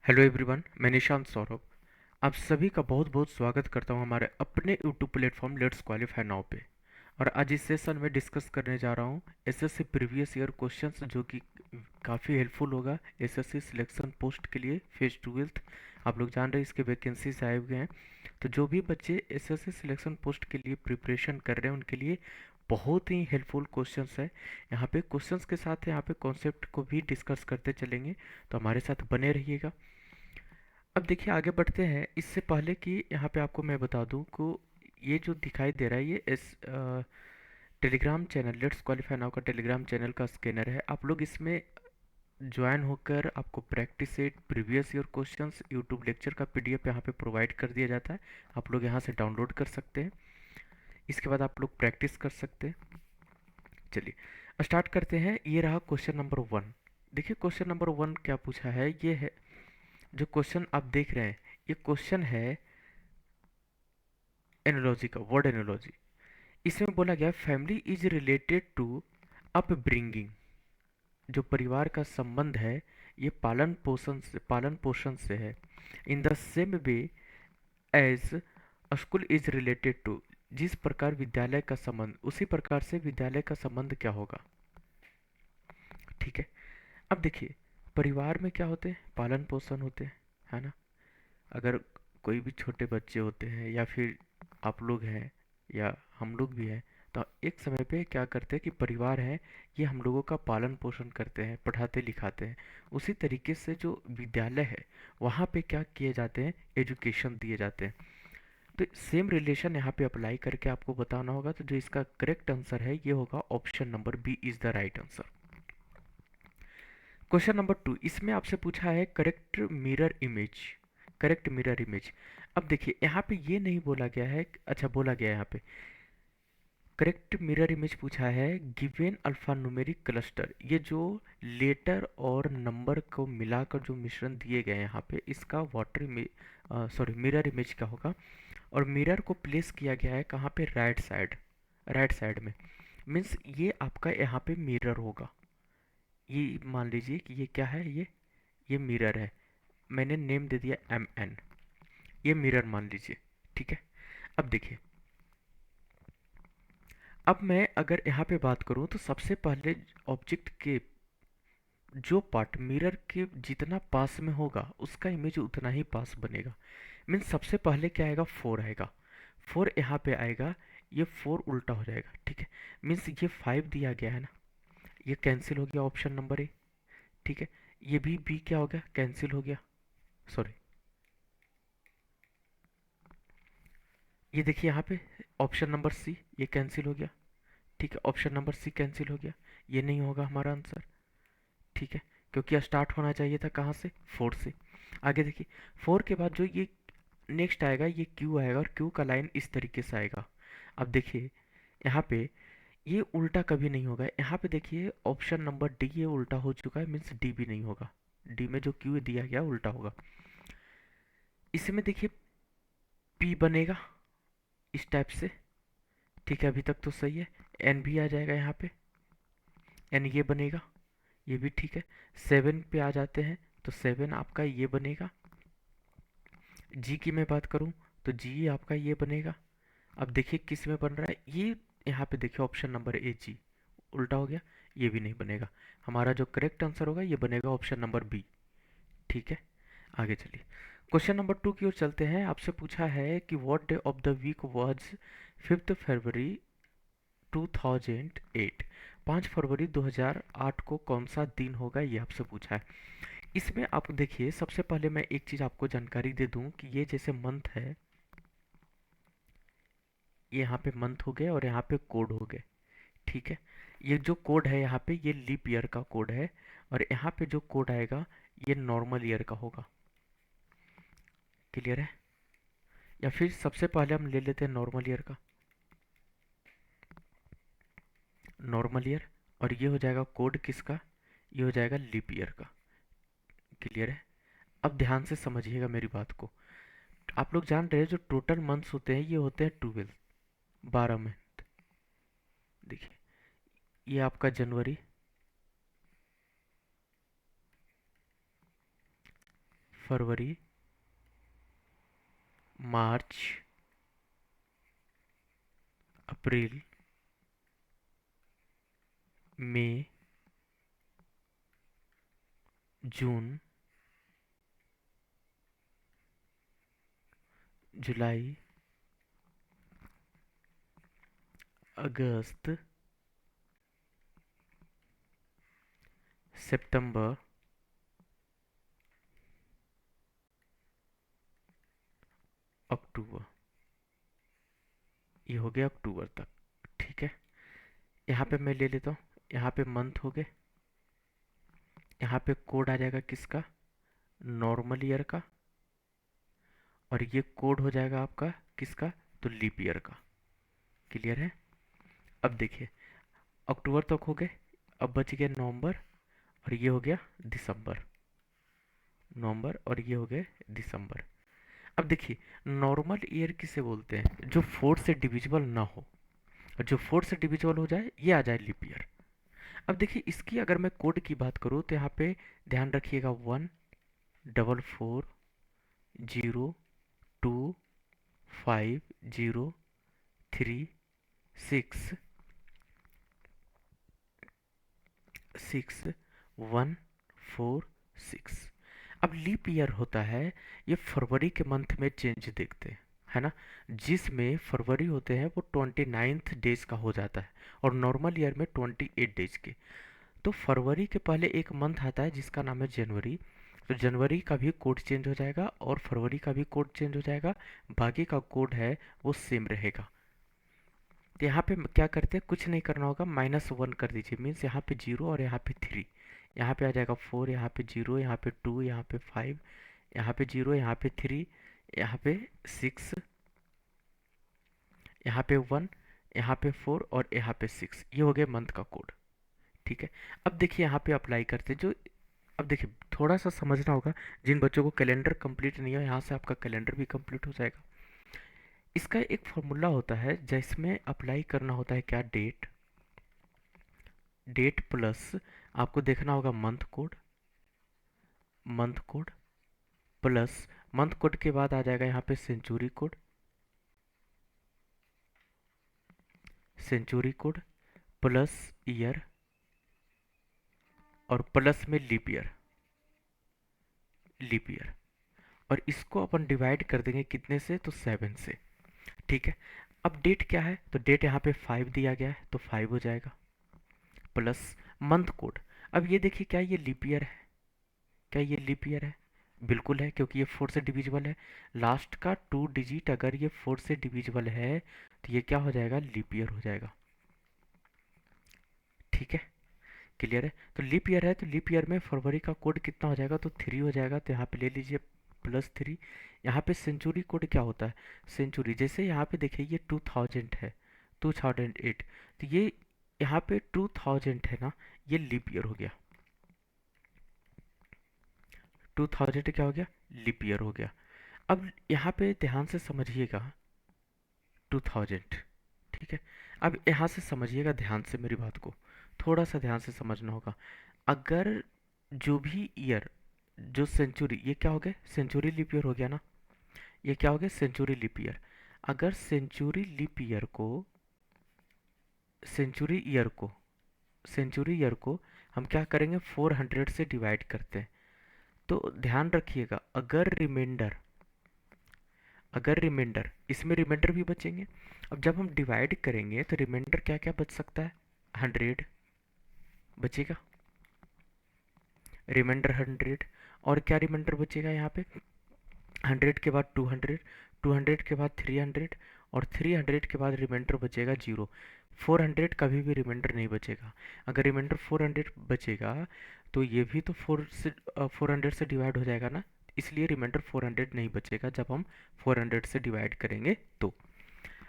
Hello everyone, मैं निशांत सौरभ। आप सभी का बहुत बहुत स्वागत करता हूं हमारे अपने YouTube platform let's qualify now पे। और आज इस सेशन में डिस्कस करने जा रहा हूं एसएससी प्रीवियस ईयर क्वेश्चंस, जो कि काफ़ी हेल्पफुल होगा एसएससी सिलेक्शन पोस्ट के लिए फेज ट्वेल्थ। आप लोग जान रहे हैं इसके वैकेंसीज आए हुए हैं। तो जो भी बच्चे एसएससी सिलेक्शन पोस्ट के लिए प्रिपरेशन कर रहे हैं उनके लिए बहुत ही हेल्पफुल क्वेश्चंस है। यहाँ पे क्वेश्चंस के साथ यहाँ पे कॉन्सेप्ट को भी डिस्कस करते चलेंगे, तो हमारे साथ बने रहिएगा। अब देखिए आगे बढ़ते हैं। इससे पहले कि यहाँ पे आपको मैं बता दूँ को ये जो दिखाई दे रहा है ये इस Telegram channel let's qualify now का टेलीग्राम चैनल का स्कैनर है। आप लोग इसमें ज्वाइन होकर आपको practice set previous year questions YouTube lecture का पीडीएफ यहाँ पे प्रोवाइड कर दिया जाता है। आप लोग यहाँ से डाउनलोड कर सकते हैं। इसके बाद आप लोग प्रैक्टिस कर सकते हैं। चलिए स्टार्ट करते हैं। ये रहा क्वेश्चन नंबर वन। देखिए क्वेश्चन नंबर वन क्या पूछा है। ये है जो क्वेश्चन आप देख रहे हैं, ये क्वेश्चन है एनोलॉजी का, वर्ड एनोलॉजी। इसमें बोला गया family is related to upbringing. जो परिवार का संबंध है ये पालन पोषण से है। In the same way as school is related to. जिस प्रकार विद्यालय का संबंध, उसी प्रकार से विद्यालय का संबंध क्या होगा। ठीक है। अब देखिए परिवार में क्या होते हैं, पालन पोषण होते हैं, है ना। अगर कोई भी छोटे बच्चे होते हैं या फिर आप लोग हैं या हम लोग भी हैं, तो एक समय पे क्या करते हैं कि परिवार है ये हम लोगों का पालन पोषण करते हैं, पढ़ाते लिखाते हैं। उसी तरीके से जो विद्यालय है वहाँ पे क्या किए जाते हैं, एजुकेशन दिए जाते हैं। तो सेम रिलेशन यहाँ पे अप्लाई करके आपको बताना होगा। तो जो इसका करेक्ट आंसर है ये होगा option number B is the right answer. Question number two, इसमें आपसे पूछा है correct mirror image. Correct mirror image. अब देखिए यहाँ पे ये नहीं बोला गया है, अच्छा बोला गया है यहाँ पे करेक्ट मिरर इमेज पूछा है गिवन अल्फा न्यूमेरिक क्लस्टर। ये जो लेटर और नंबर को मिलाकर जो मिश्रण दिए गए हैं यहाँ पे, इसका मिरर इमेज क्या होगा। और मिरर को प्लेस किया गया है कहाँ पे, राइट साइड, राइट साइड में। मीन्स ये आपका यहाँ पे मिरर होगा। ये मान लीजिए कि ये क्या है, ये मिरर है। मैंने नेम दे दिया एम एन, ये मिरर मान लीजिए। ठीक है। अब देखिए, अब मैं अगर यहाँ पे बात करूँ तो सबसे पहले ऑब्जेक्ट के जो पार्ट मिरर के जितना पास में होगा उसका इमेज उतना ही पास बनेगा। मीन्स सबसे पहले क्या आएगा, फोर आएगा। फोर यहाँ पे आएगा, ये फोर उल्टा हो जाएगा। ठीक है। मीन्स ये फाइव दिया गया है ना, ये कैंसिल हो गया ऑप्शन नंबर ए। ठीक है। ये भी बी क्या हो गया, कैंसिल हो गया। सॉरी, ये देखिए यहाँ पे ऑप्शन नंबर सी ये कैंसिल हो गया। ठीक है, ऑप्शन नंबर सी कैंसिल हो गया। ये नहीं होगा हमारा आंसर। ठीक है, क्योंकि स्टार्ट होना चाहिए था कहाँ से, फोर से। आगे देखिए, फोर के बाद जो ये नेक्स्ट आएगा ये क्यू आएगा, और क्यू का लाइन इस तरीके से आएगा। अब देखिए यहाँ पे ये उल्टा कभी नहीं होगा। यहाँ पे देखिए ऑप्शन नंबर डी ये उल्टा हो चुका है, मीन्स डी भी नहीं होगा। डी में जो क्यू दिया गया उल्टा होगा। इसमें देखिए पी बनेगा इस टाइप से। ठीक है, अभी तक तो सही है। एन भी आ जाएगा यहाँ पे, एन ये बनेगा, ये भी ठीक है। सेवन पे आ जाते हैं तो सेवन आपका ये बनेगा। जी की मैं बात करूं तो जी आपका ये बनेगा। अब देखिए किस में बन रहा है ये, यहाँ पे देखिए ऑप्शन नंबर ए जी उल्टा हो गया, ये भी नहीं बनेगा। हमारा जो करेक्ट आंसर होगा ये बनेगा ऑप्शन नंबर बी। ठीक है, आगे चलिए क्वेश्चन नंबर टू की ओर चलते हैं। आपसे पूछा है कि what day of the week was 5 फरवरी 2008। 5 फरवरी 2008 को कौन सा दिन होगा, ये आपसे पूछा है। इसमें आप देखिए सबसे पहले मैं एक चीज़ आपको जानकारी दे दूं कि ये जैसे मंथ है, ये यहाँ पे मंथ हो गए और यहाँ पे कोड हो गए। ठीक है। ये जो कोड है यहाँ पे ये लीप ईयर का कोड है, और यहाँ पे जो कोड आएगा ये नॉर्मल ईयर का होगा। क्लियर है। या फिर सबसे पहले हम ले लेते हैं नॉर्मल ईयर का, नॉर्मल ईयर। और ये हो जाएगा कोड किसका, ये हो जाएगा लीप ईयर का। क्लियर है। अब ध्यान से समझिएगा मेरी बात को। आप लोग जान रहे हैं जो टोटल मंथ्स होते हैं ये होते हैं 12, 12 मंथ। देखिए ये आपका जनवरी, फरवरी, मार्च, अप्रैल, मई, जून, जुलाई, अगस्त, सितंबर, अक्टूबर। ये हो गया अक्टूबर तक। ठीक है, यहाँ पे मैं ले लेता हूँ, यहाँ पे मंथ हो गए, यहाँ पे कोड आ जाएगा किसका, नॉर्मल ईयर का, और ये कोड हो जाएगा आपका किसका, तो लीप ईयर का। क्लियर है। अब देखिए, अक्टूबर तक हो गए, अब बच गया नवंबर, और ये हो गया दिसंबर। नवंबर और ये हो गए दिसंबर। अब देखिए, नॉर्मल ईयर किसे बोलते हैं, जो 4 से डिविजिबल ना हो, और जो 4 से डिविजिबल हो जाए ये आ जाए लीप ईयर। अब देखिए, इसकी अगर मैं कोड की बात करूँ तो यहाँ पे ध्यान रखिएगा, 14403661446। अब लीप ईयर होता है, ये फरवरी के मंथ में चेंज देखते हैं, है ना, जिसमें फरवरी होते हैं वो 29th डेज का हो जाता है, और नॉर्मल ईयर में 28 डेज के। तो फरवरी के पहले एक मंथ आता है जिसका नाम है जनवरी, तो जनवरी का भी कोड चेंज हो जाएगा और फरवरी का भी कोड चेंज हो जाएगा, बाकी का कोड है वो सेम रहेगा। तो यहाँ पे क्या करते हैं, कुछ नहीं करना होगा, -1 कर दीजिए, मीन्स यहाँ पे 0 और यहाँ पे 3, यहाँ पे आ जाएगा 4, यहाँ पे 0, यहाँ पे 2, यहाँ पे 5, यहाँ पे 0, यहाँ पे 3, यहाँ पे 6, यहाँ पे 1, यहाँ पे 4 और यहाँ पे 6, ये हो गया मंथ का कोड। ठीक है, अब देखिए यहाँ पे अप्लाई करते हैं जो, अब देखिए थोड़ा सा समझना होगा, जिन बच्चों को कैलेंडर कंप्लीट नहीं है, यहाँ से आपका कैलेंडर भी कंप्लीट हो जाएगा। इसका एक फॉर्मूला होता है जिसमें अप्लाई करना होता है क्या, डेट, डेट प्लस आपको देखना होगा month code, month code plus month code के बाद आ जाएगा यहाँ पे century code, century code plus year, और प्लस में लीप ईयर, लीप ईयर, और इसको अपन डिवाइड कर देंगे कितने से, तो 7 से। ठीक है, अब डेट क्या है, तो डेट यहाँ पे 5 दिया गया है तो 5 हो जाएगा, प्लस मंथ कोड। अब ये देखिए, क्या ये लीप ईयर है, क्या ये लीप ईयर है, बिल्कुल है, क्योंकि ये 4 से डिविजिबल है, लास्ट का 2 डिजिट अगर ये 4 से डिविजिबल है तो ये क्या हो जाएगा, लीप ईयर हो जाएगा। ठीक है, क्लियर है। तो लीप ईयर है, तो लीप ईयर में फरवरी का कोड कितना हो जाएगा, तो 3 हो जाएगा, तो यहाँ पे ले लीजिए +3। यहाँ पे सेंचुरी कोड क्या होता है, सेंचुरी, जैसे यहाँ पे देखिए ये 2000 है, 2008, तो ये यहाँ पे 2000 है ना, ये लीप ईयर हो गया, 2000 क्या हो गया, लीप ईयर हो गया। अब यहाँ पे ध्यान से समझिएगा, 2000, ठीक है, अब यहाँ से समझिएगा ध्यान से मेरी बात को, थोड़ा सा ध्यान से समझना होगा। अगर जो भी ईयर, जो सेंचुरी, ये क्या हो गया, सेंचुरी लीप ईयर हो गया ना, ये क्या हो गया, सेंचुरी लीप ईयर। अगर सेंचुरी लीप ईयर को, सेंचुरी ईयर को, सेंचुरी ईयर को हम क्या करेंगे, 400 से डिवाइड करते हैं। तो ध्यान रखिएगा, अगर रिमाइंडर, अगर रिमाइंडर, इसमें रिमाइंडर भी बचेंगे। अब जब हम डिवाइड करेंगे तो रिमाइंडर क्या क्या बच सकता है, 100 बचेगा, रिमाइंडर 100, और क्या रिमाइंडर बचेगा यहाँ पे, 100 के बाद 200, 200 के बाद 300, और 300 के बाद रिमाइंडर बचेगा 0। 400 कभी भी रिमाइंडर नहीं बचेगा। अगर रिमाइंडर 400 बचेगा तो ये भी तो 400 से डिवाइड हो जाएगा ना, इसलिए रिमाइंडर 400 नहीं बचेगा जब हम 400 से डिवाइड करेंगे तो।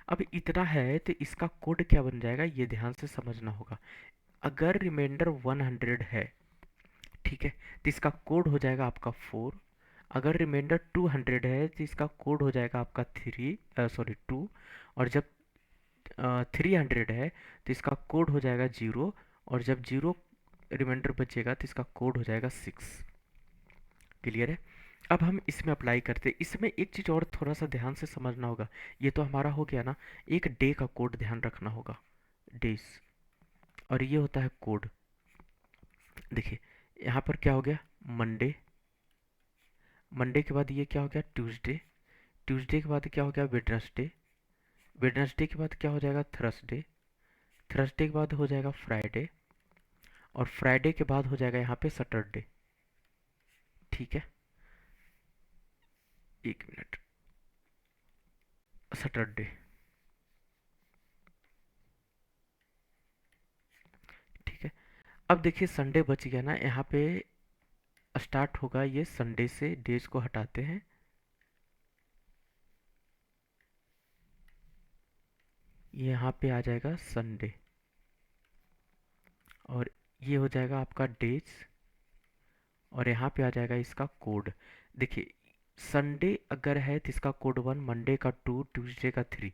अब इतना है तो इसका कोड क्या बन जाएगा, ये ध्यान से समझना होगा। अगर रिमाइंडर 100 है, ठीक है, तो इसका कोड हो जाएगा आपका 4। अगर रिमाइंडर 200 है तो इसका कोड हो जाएगा आपका 2, और जब 300 है तो इसका कोड हो जाएगा 0, और जब 0 रिमाइंडर बचेगा तो इसका कोड हो जाएगा 6। क्लियर है। अब हम इसमें अप्लाई करते हैं। इसमें एक चीज़ और थोड़ा सा ध्यान से समझना होगा। ये तो हमारा हो गया ना, एक डे का कोड ध्यान रखना होगा, डेज, और ये होता है कोड। देखिए यहाँ पर क्या हो गया, मंडे, मंडे के बाद ये क्या हो गया, ट्यूसडे, ट्यूसडे के बाद क्या हो गया, वेडनेसडे, वेडनेसडे के बाद क्या हो जाएगा, थर्सडे, थर्सडे के बाद हो जाएगा फ्राइडे, और फ्राइडे के बाद हो जाएगा यहाँ पे सैटरडे। ठीक है, एक मिनट, सैटरडे। ठीक है, अब देखिए संडे बच गया ना यहाँ पे, स्टार्ट होगा ये संडे से, डेज को हटाते हैं, ये यहाँ पे आ जाएगा संडे, और ये हो जाएगा आपका डेज, और यहाँ पे आ जाएगा इसका कोड। देखिए संडे अगर है तो इसका कोड 1, मंडे का 2, ट्यूसडे का 3,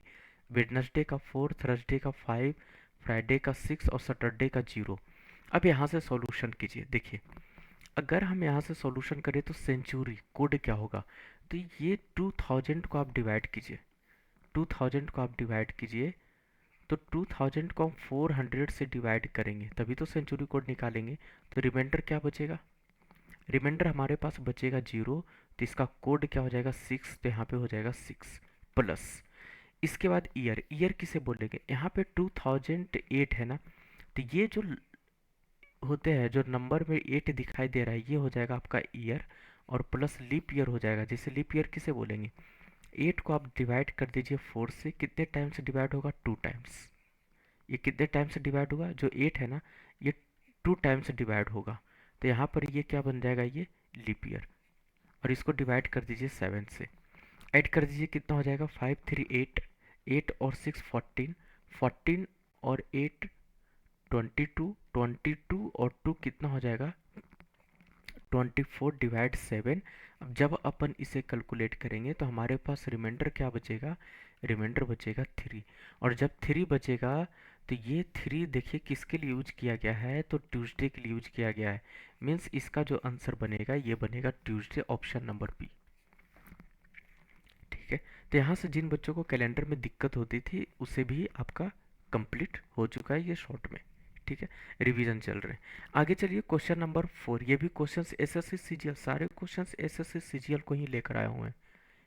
वेडनेसडे का 4, थर्सडे का 5, फ्राइडे का 6 और सैटरडे का 0। अब यहाँ से सॉल्यूशन कीजिए। देखिए अगर हम यहाँ से सॉल्यूशन करें तो सेंचुरी कोड क्या होगा, तो ये 2000 को आप डिवाइड कीजिए, 2000 को आप डिवाइड कीजिए, तो 2000 को हम 400 से डिवाइड करेंगे तभी तो सेंचुरी कोड निकालेंगे। तो रिमाइंडर क्या बचेगा, रिमाइंडर हमारे पास बचेगा 0, तो इसका कोड क्या हो जाएगा 6, तो यहाँ पे हो जाएगा 6 प्लस, इसके बाद ईयर, ईयर किसे बोलेंगे, यहाँ पे 2008 है ना, तो ये जो होते हैं, जो नंबर में 8 दिखाई दे रहा है, ये हो जाएगा आपका ईयर, और प्लस लीप ईयर हो जाएगा। जैसे लीप ईयर किसे बोलेंगे, 8 को आप डिवाइड कर दीजिए 4 से, कितने टाइम से डिवाइड होगा, 2 टाइम्स। ये कितने टाइम से डिवाइड होगा, जो 8 है ना, ये 2 टाइम से डिवाइड होगा, तो यहाँ पर ये क्या बन जाएगा, ये लीप ईयर, और इसको डिवाइड कर दीजिए 7 से, ऐड कर दीजिए कितना हो जाएगा, 5 3 8, 8 और 6 14, 14 और 8 22, 22 और 2 कितना हो जाएगा, 24 डिवाइड 7। अब जब अपन इसे कैलकुलेट करेंगे तो हमारे पास रिमाइंडर क्या बचेगा, रिमाइंडर बचेगा 3, और जब 3 बचेगा तो ये 3 देखिए किसके लिए यूज किया गया है, तो ट्यूसडे के लिए यूज किया गया है। मीन्स इसका जो आंसर बनेगा ये बनेगा ट्यूसडे, ऑप्शन नंबर बी। ठीक है, तो यहाँ से जिन बच्चों को कैलेंडर में दिक्कत होती थी उसे भी आपका कंप्लीट हो चुका है ये शॉर्ट में। ठीक है, रिवीजन चल रहे हैं। आगे चलिए क्वेश्चन नंबर 4, ये भी क्वेश्चंस एसएससी सीजीएल, सारे क्वेश्चंस एसएससी सीजीएल को ही लेकर आए हुए हैं।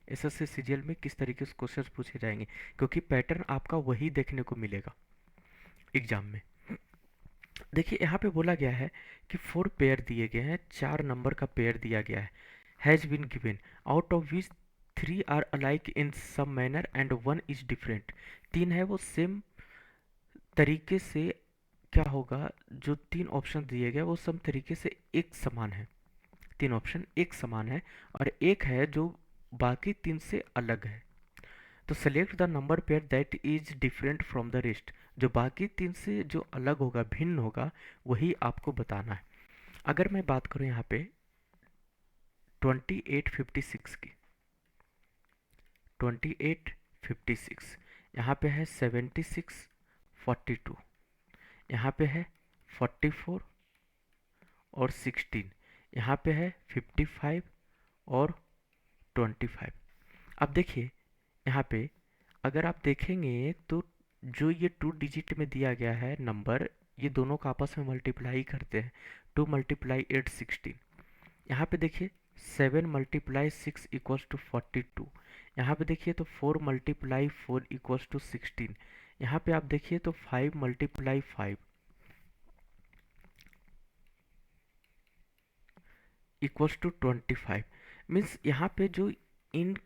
एसएससी सीजीएल में किस तरीके से क्वेश्चंस पूछे जाएंगे, क्योंकि पैटर्न आपका वही देखने को मिलेगा एग्जाम में। देखिए यहाँ पे बोला गया है कि 4 पेयर दिए गए हैं, 4 नंबर का पेयर दिया गया है, has been given, out of which 3 are alike in some manner and 1 is different. 3 है वो सेम तरीके से, क्या होगा, जो 3 ऑप्शन दिए गए वो सब तरीके से एक समान है, 3 ऑप्शन एक समान है, और एक है जो बाकी 3 से अलग है। तो select the number pair that is different from the rest, जो बाकी 3 से जो अलग होगा, भिन्न होगा, वही आपको बताना है। अगर मैं बात करूं यहाँ पे 2856 की, 2856, यहाँ पे है 76 42, यहाँ पे है 44 और 16, यहाँ पे है 55 और 25। अब देखिए यहाँ पे अगर आप देखेंगे तो जो ये 2 डिजिट में दिया गया है नंबर, ये दोनों का आपस में मल्टीप्लाई करते हैं, 2 मल्टीप्लाई 8 16। यहाँ पे देखिए 7 मल्टीप्लाई 6 इक्वल्स टू 42, यहाँ पे देखिए तो 4 मल्टीप्लाई 4 इक्वल्स टू 16, यहाँ पे आप देखिए तो 5 मल्टीप्लाई 5 इक्वल्स टू 25। मीन्स यहाँ पे जो इन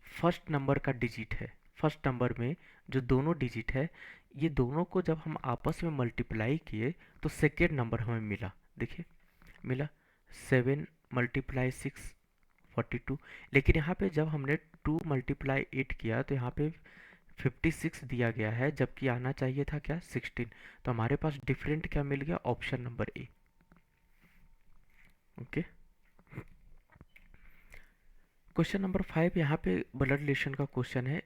फर्स्ट नंबर का डिजिट है, फर्स्ट नंबर में जो दोनों डिजिट है, ये दोनों को जब हम आपस में मल्टीप्लाई किए तो सेकेंड नंबर हमें मिला। देखिए मिला 7 मल्टीप्लाई 6 42, लेकिन यहाँ पे जब हमने 2 मल्टीप्लाई 8 किया तो यहाँ पे 56 दिया गया है, जबकि आना चाहिए था क्या 16। तो हमारे पास डिफरेंट क्या मिल गया, option number A. Okay, question number 5 यहाँ पे ब्लड रिलेशन का क्वेश्चन है।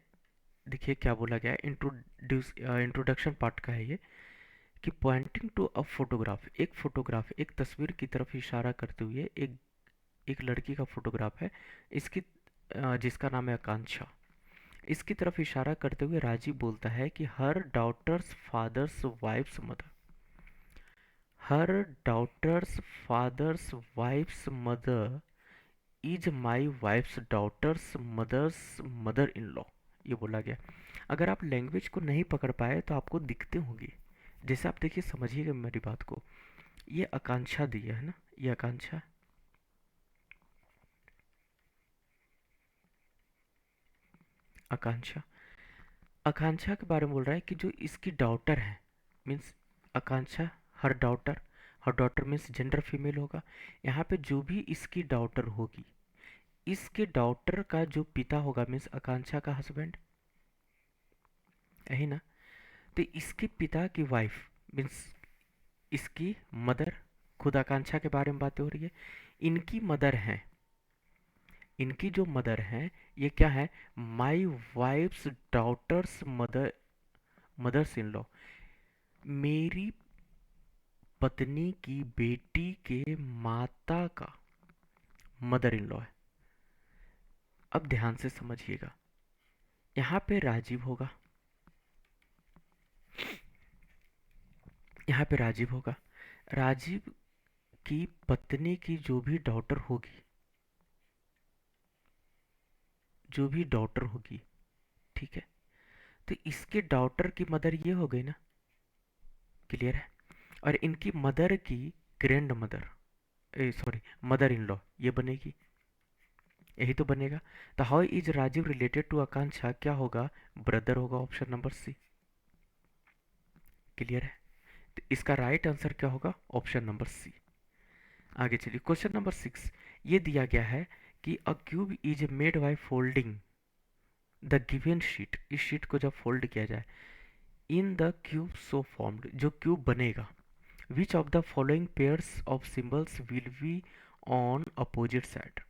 देखिए क्या बोला गया है, इंट्रोडक्शन पार्ट का है ये, कि पॉइंटिंग टू अ फोटोग्राफ, एक फोटोग्राफ, एक तस्वीर की तरफ इशारा करते हुए एक एक लड़की का फोटोग्राफ है, इसकी जिसका नाम है आकांक्षा। इसकी तरफ इशारा करते हुए राजीव बोलता है कि हर डॉटर्स फादर्स वाइफ्स मदर, हर daughter's father's wife's mother is my wife's daughter's mother's mother in law, ये बोला गया। अगर आप लैंग्वेज को नहीं पकड़ पाए तो आपको दिखते होंगे, जैसे आप देखिए, समझिएगा मेरी बात को। ये आकांक्षा दी है ना, ये आकांक्षा, आकांक्षा आकांक्षा के बारे में बोल रहा है कि जो इसकी डॉटर है, मीन्स आकांक्षा, हर डॉटर मीन्स जेंडर फीमेल होगा। यहाँ पे जो भी इसकी डॉटर होगी, इसके डॉटर का जो पिता होगा मीन्स आकांक्षा का हस्बैंड, यही ना। तो इसके पिता की वाइफ मीन्स इसकी मदर, खुद आकांक्षा के बारे में बातें हो रही है। इनकी मदर है, इनकी जो मदर है, ये क्या है, my wife's daughter's mother, mother's in law, मेरी पत्नी की बेटी के माता का मदर इन लॉ है। अब ध्यान से समझिएगा, यहाँ पे राजीव होगा, यहाँ पे राजीव होगा। राजीव की पत्नी की जो भी डॉटर होगी, जो भी डॉटर होगी, ठीक है, तो इसके डॉटर की मदर ये हो गई ना, क्लियर है। और इनकी मदर की grand mother, sorry, mother in law, ये बनेगी, यही तो बनेगा। तो how is Rajiv related to Akanksha, क्या होगा, ब्रदर होगा, ऑप्शन नंबर सी, क्लियर है। तो इसका राइट आंसर क्या होगा, ऑप्शन नंबर सी। आगे चलिए, क्वेश्चन नंबर 6। ये दिया गया है कि अ cube is made by folding the given sheet, इस शीट को जब फोल्ड किया जाए, in the cube so formed, जो क्यूब बनेगा, which of the following pairs of symbols will be on opposite side.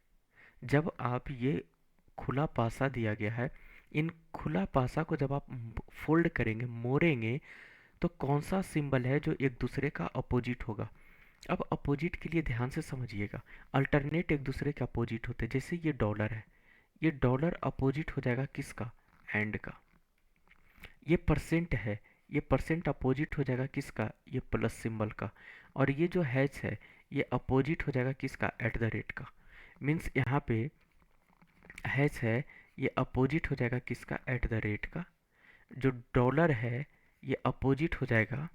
जब आप ये खुला पासा दिया गया है, इन खुला पासा को जब आप फोल्ड करेंगे, मोड़ेंगे, तो कौन सा सिंबल है जो एक दूसरे का अपोजिट होगा। अब अपोजिट के लिए ध्यान से समझिएगा, अल्टरनेट एक दूसरे के अपोजिट होते हैं। जैसे ये डॉलर है, ये डॉलर अपोजिट हो जाएगा किसका, एंड का। ये परसेंट है, ये परसेंट अपोजिट हो जाएगा किसका, ये प्लस सिंबल का। और ये जो हैच है, ये अपोजिट हो जाएगा किसका, एट द रेट का। मीन्स यहाँ पे हैच है, ये अपोजिट हो जाएगा किसका, एट द रेट का। जो डॉलर है, ये अपोजिट हो जाएगा,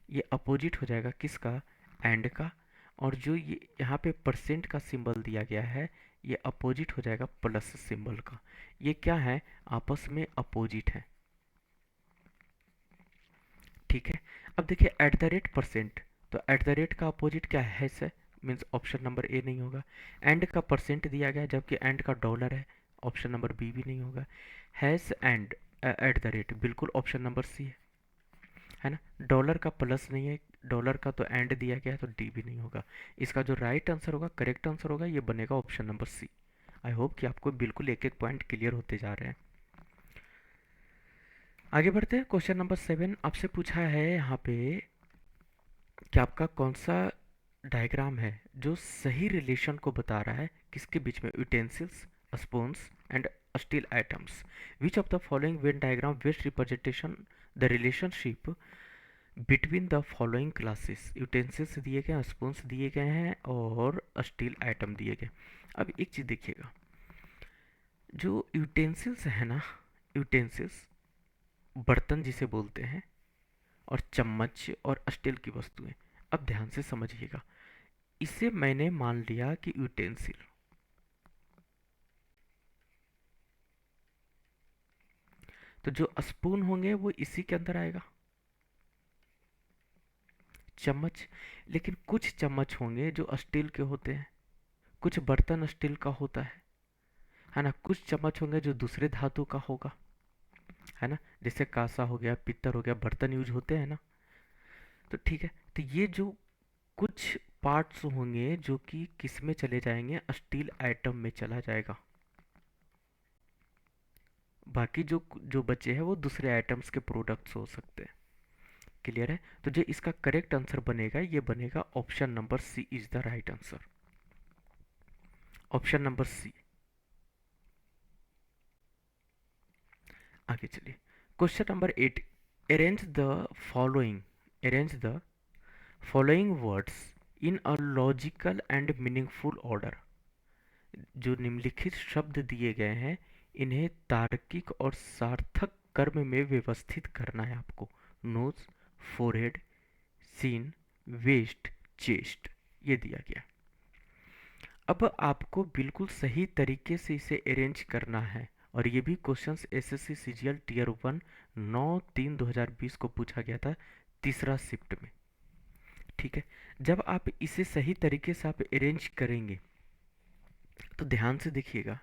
ये अपोजिट हो जाएगा किसका, एंड का। और जो ये यहाँ पे परसेंट का सिंबल दिया गया है, ये अपोजिट हो जाएगा प्लस सिंबल का। ये क्या है, आपस में अपोजिट है, ठीक है। अब देखिए एट द रेट परसेंट, तो एट द रेट का अपोजिट क्या है, से मीन्स ऑप्शन नंबर ए नहीं होगा। एंड का परसेंट दिया गया है, जबकि एंड का डॉलर है, ऑप्शन नंबर बी भी नहीं होगा। Hash and at the rate, बिल्कुल ऑप्शन नंबर सी है ना। डॉलर का प्लस नहीं है, डॉलर का तो एंड दिया गया है, तो डी भी नहीं होगा। इसका जो राइट आंसर होगा, करेक्ट आंसर होगा, ये बनेगा option number C. I hope कि आपको बिल्कुल एक एक पॉइंट क्लियर होते जा रहे हैं। आगे बढ़ते हैं, क्वेश्चन नंबर 7 आपसे पूछा है यहाँ पे कि आपका कौन सा डायग्राम है जो सही रिलेशन को बता रहा है, किसके बीच में, utensils, spoons and steel items. Which of the following Venn diagram best representation the relationship between the following classes. Utensils दिए गए हैं, स्पून्स दिए गए हैं और स्टील आइटम दिए गए। अब एक चीज़ देखिएगा, जो यूटेंसिल्स है ना, यूटेंसिल्स बर्तन जिसे बोलते हैं, और चम्मच और स्टील की वस्तुएं। अब ध्यान से समझिएगा, इसे मैंने मान लिया कि यूटेंसिल, तो जो स्पून होंगे वो इसी के अंदर आएगा, चम्मच। लेकिन कुछ चम्मच होंगे जो स्टील के होते हैं, कुछ बर्तन स्टील का होता है ना। कुछ चम्मच होंगे जो दूसरे धातु का होगा, है ना, जैसे कांसा हो गया, पित्तल हो गया, बर्तन यूज होते हैं ना। तो ठीक है, तो ये जो कुछ पार्ट्स होंगे जो कि किस में चले जाएंगे, स्टील आइटम में चला जाएगा। बाकी जो जो बचे हैं वो दूसरे आइटम्स के प्रोडक्ट्स हो सकते हैं, क्लियर है। तो जो इसका करेक्ट आंसर बनेगा, ये बनेगा option number C is the right answer. Option number C. आगे चलिए, question number 8। Arrange the following arrange the following words in a logical and meaningful order. जो निम्नलिखित शब्द दिए गए हैं, इन्हें तार्किक और सार्थक क्रम में व्यवस्थित करना है आपको। Nose, forehead, chin, waist, chest, ये दिया गया। अब आपको बिल्कुल सही तरीके से इसे अरेंज करना है, और ये भी क्वेश्चंस एसएससी सीजीएल टीयर 1 9/3/2020 को पूछा गया था, तीसरा शिफ्ट में। ठीक है, जब आप इसे सही तरीके से आप अरेंज करेंगे तो ध्यान से देखिएगा।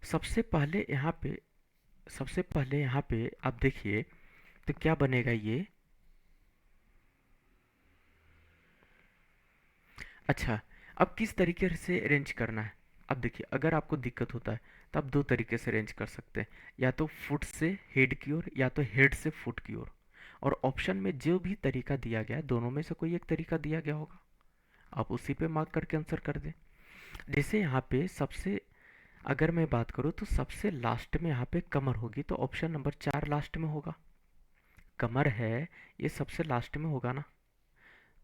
सबसे पहले यहाँ पे आप देखिए तो क्या बनेगा ये। अच्छा, अब किस तरीके से अरेंज करना है। अब देखिए, अगर आपको दिक्कत होता है तो आप दो तरीके से अरेंज कर सकते हैं, या तो फुट से हेड की ओर, या तो हेड से फुट की ओर। और ऑप्शन में जो भी तरीका दिया गया है, दोनों में से कोई एक तरीका दिया गया होगा, आप उसी पे मार्क करके आंसर कर दें। जैसे यहाँ पे सबसे, अगर मैं बात करूँ तो सबसे लास्ट में यहाँ पे कमर होगी, तो ऑप्शन नंबर 4 लास्ट में होगा। कमर है, ये सबसे लास्ट में होगा ना,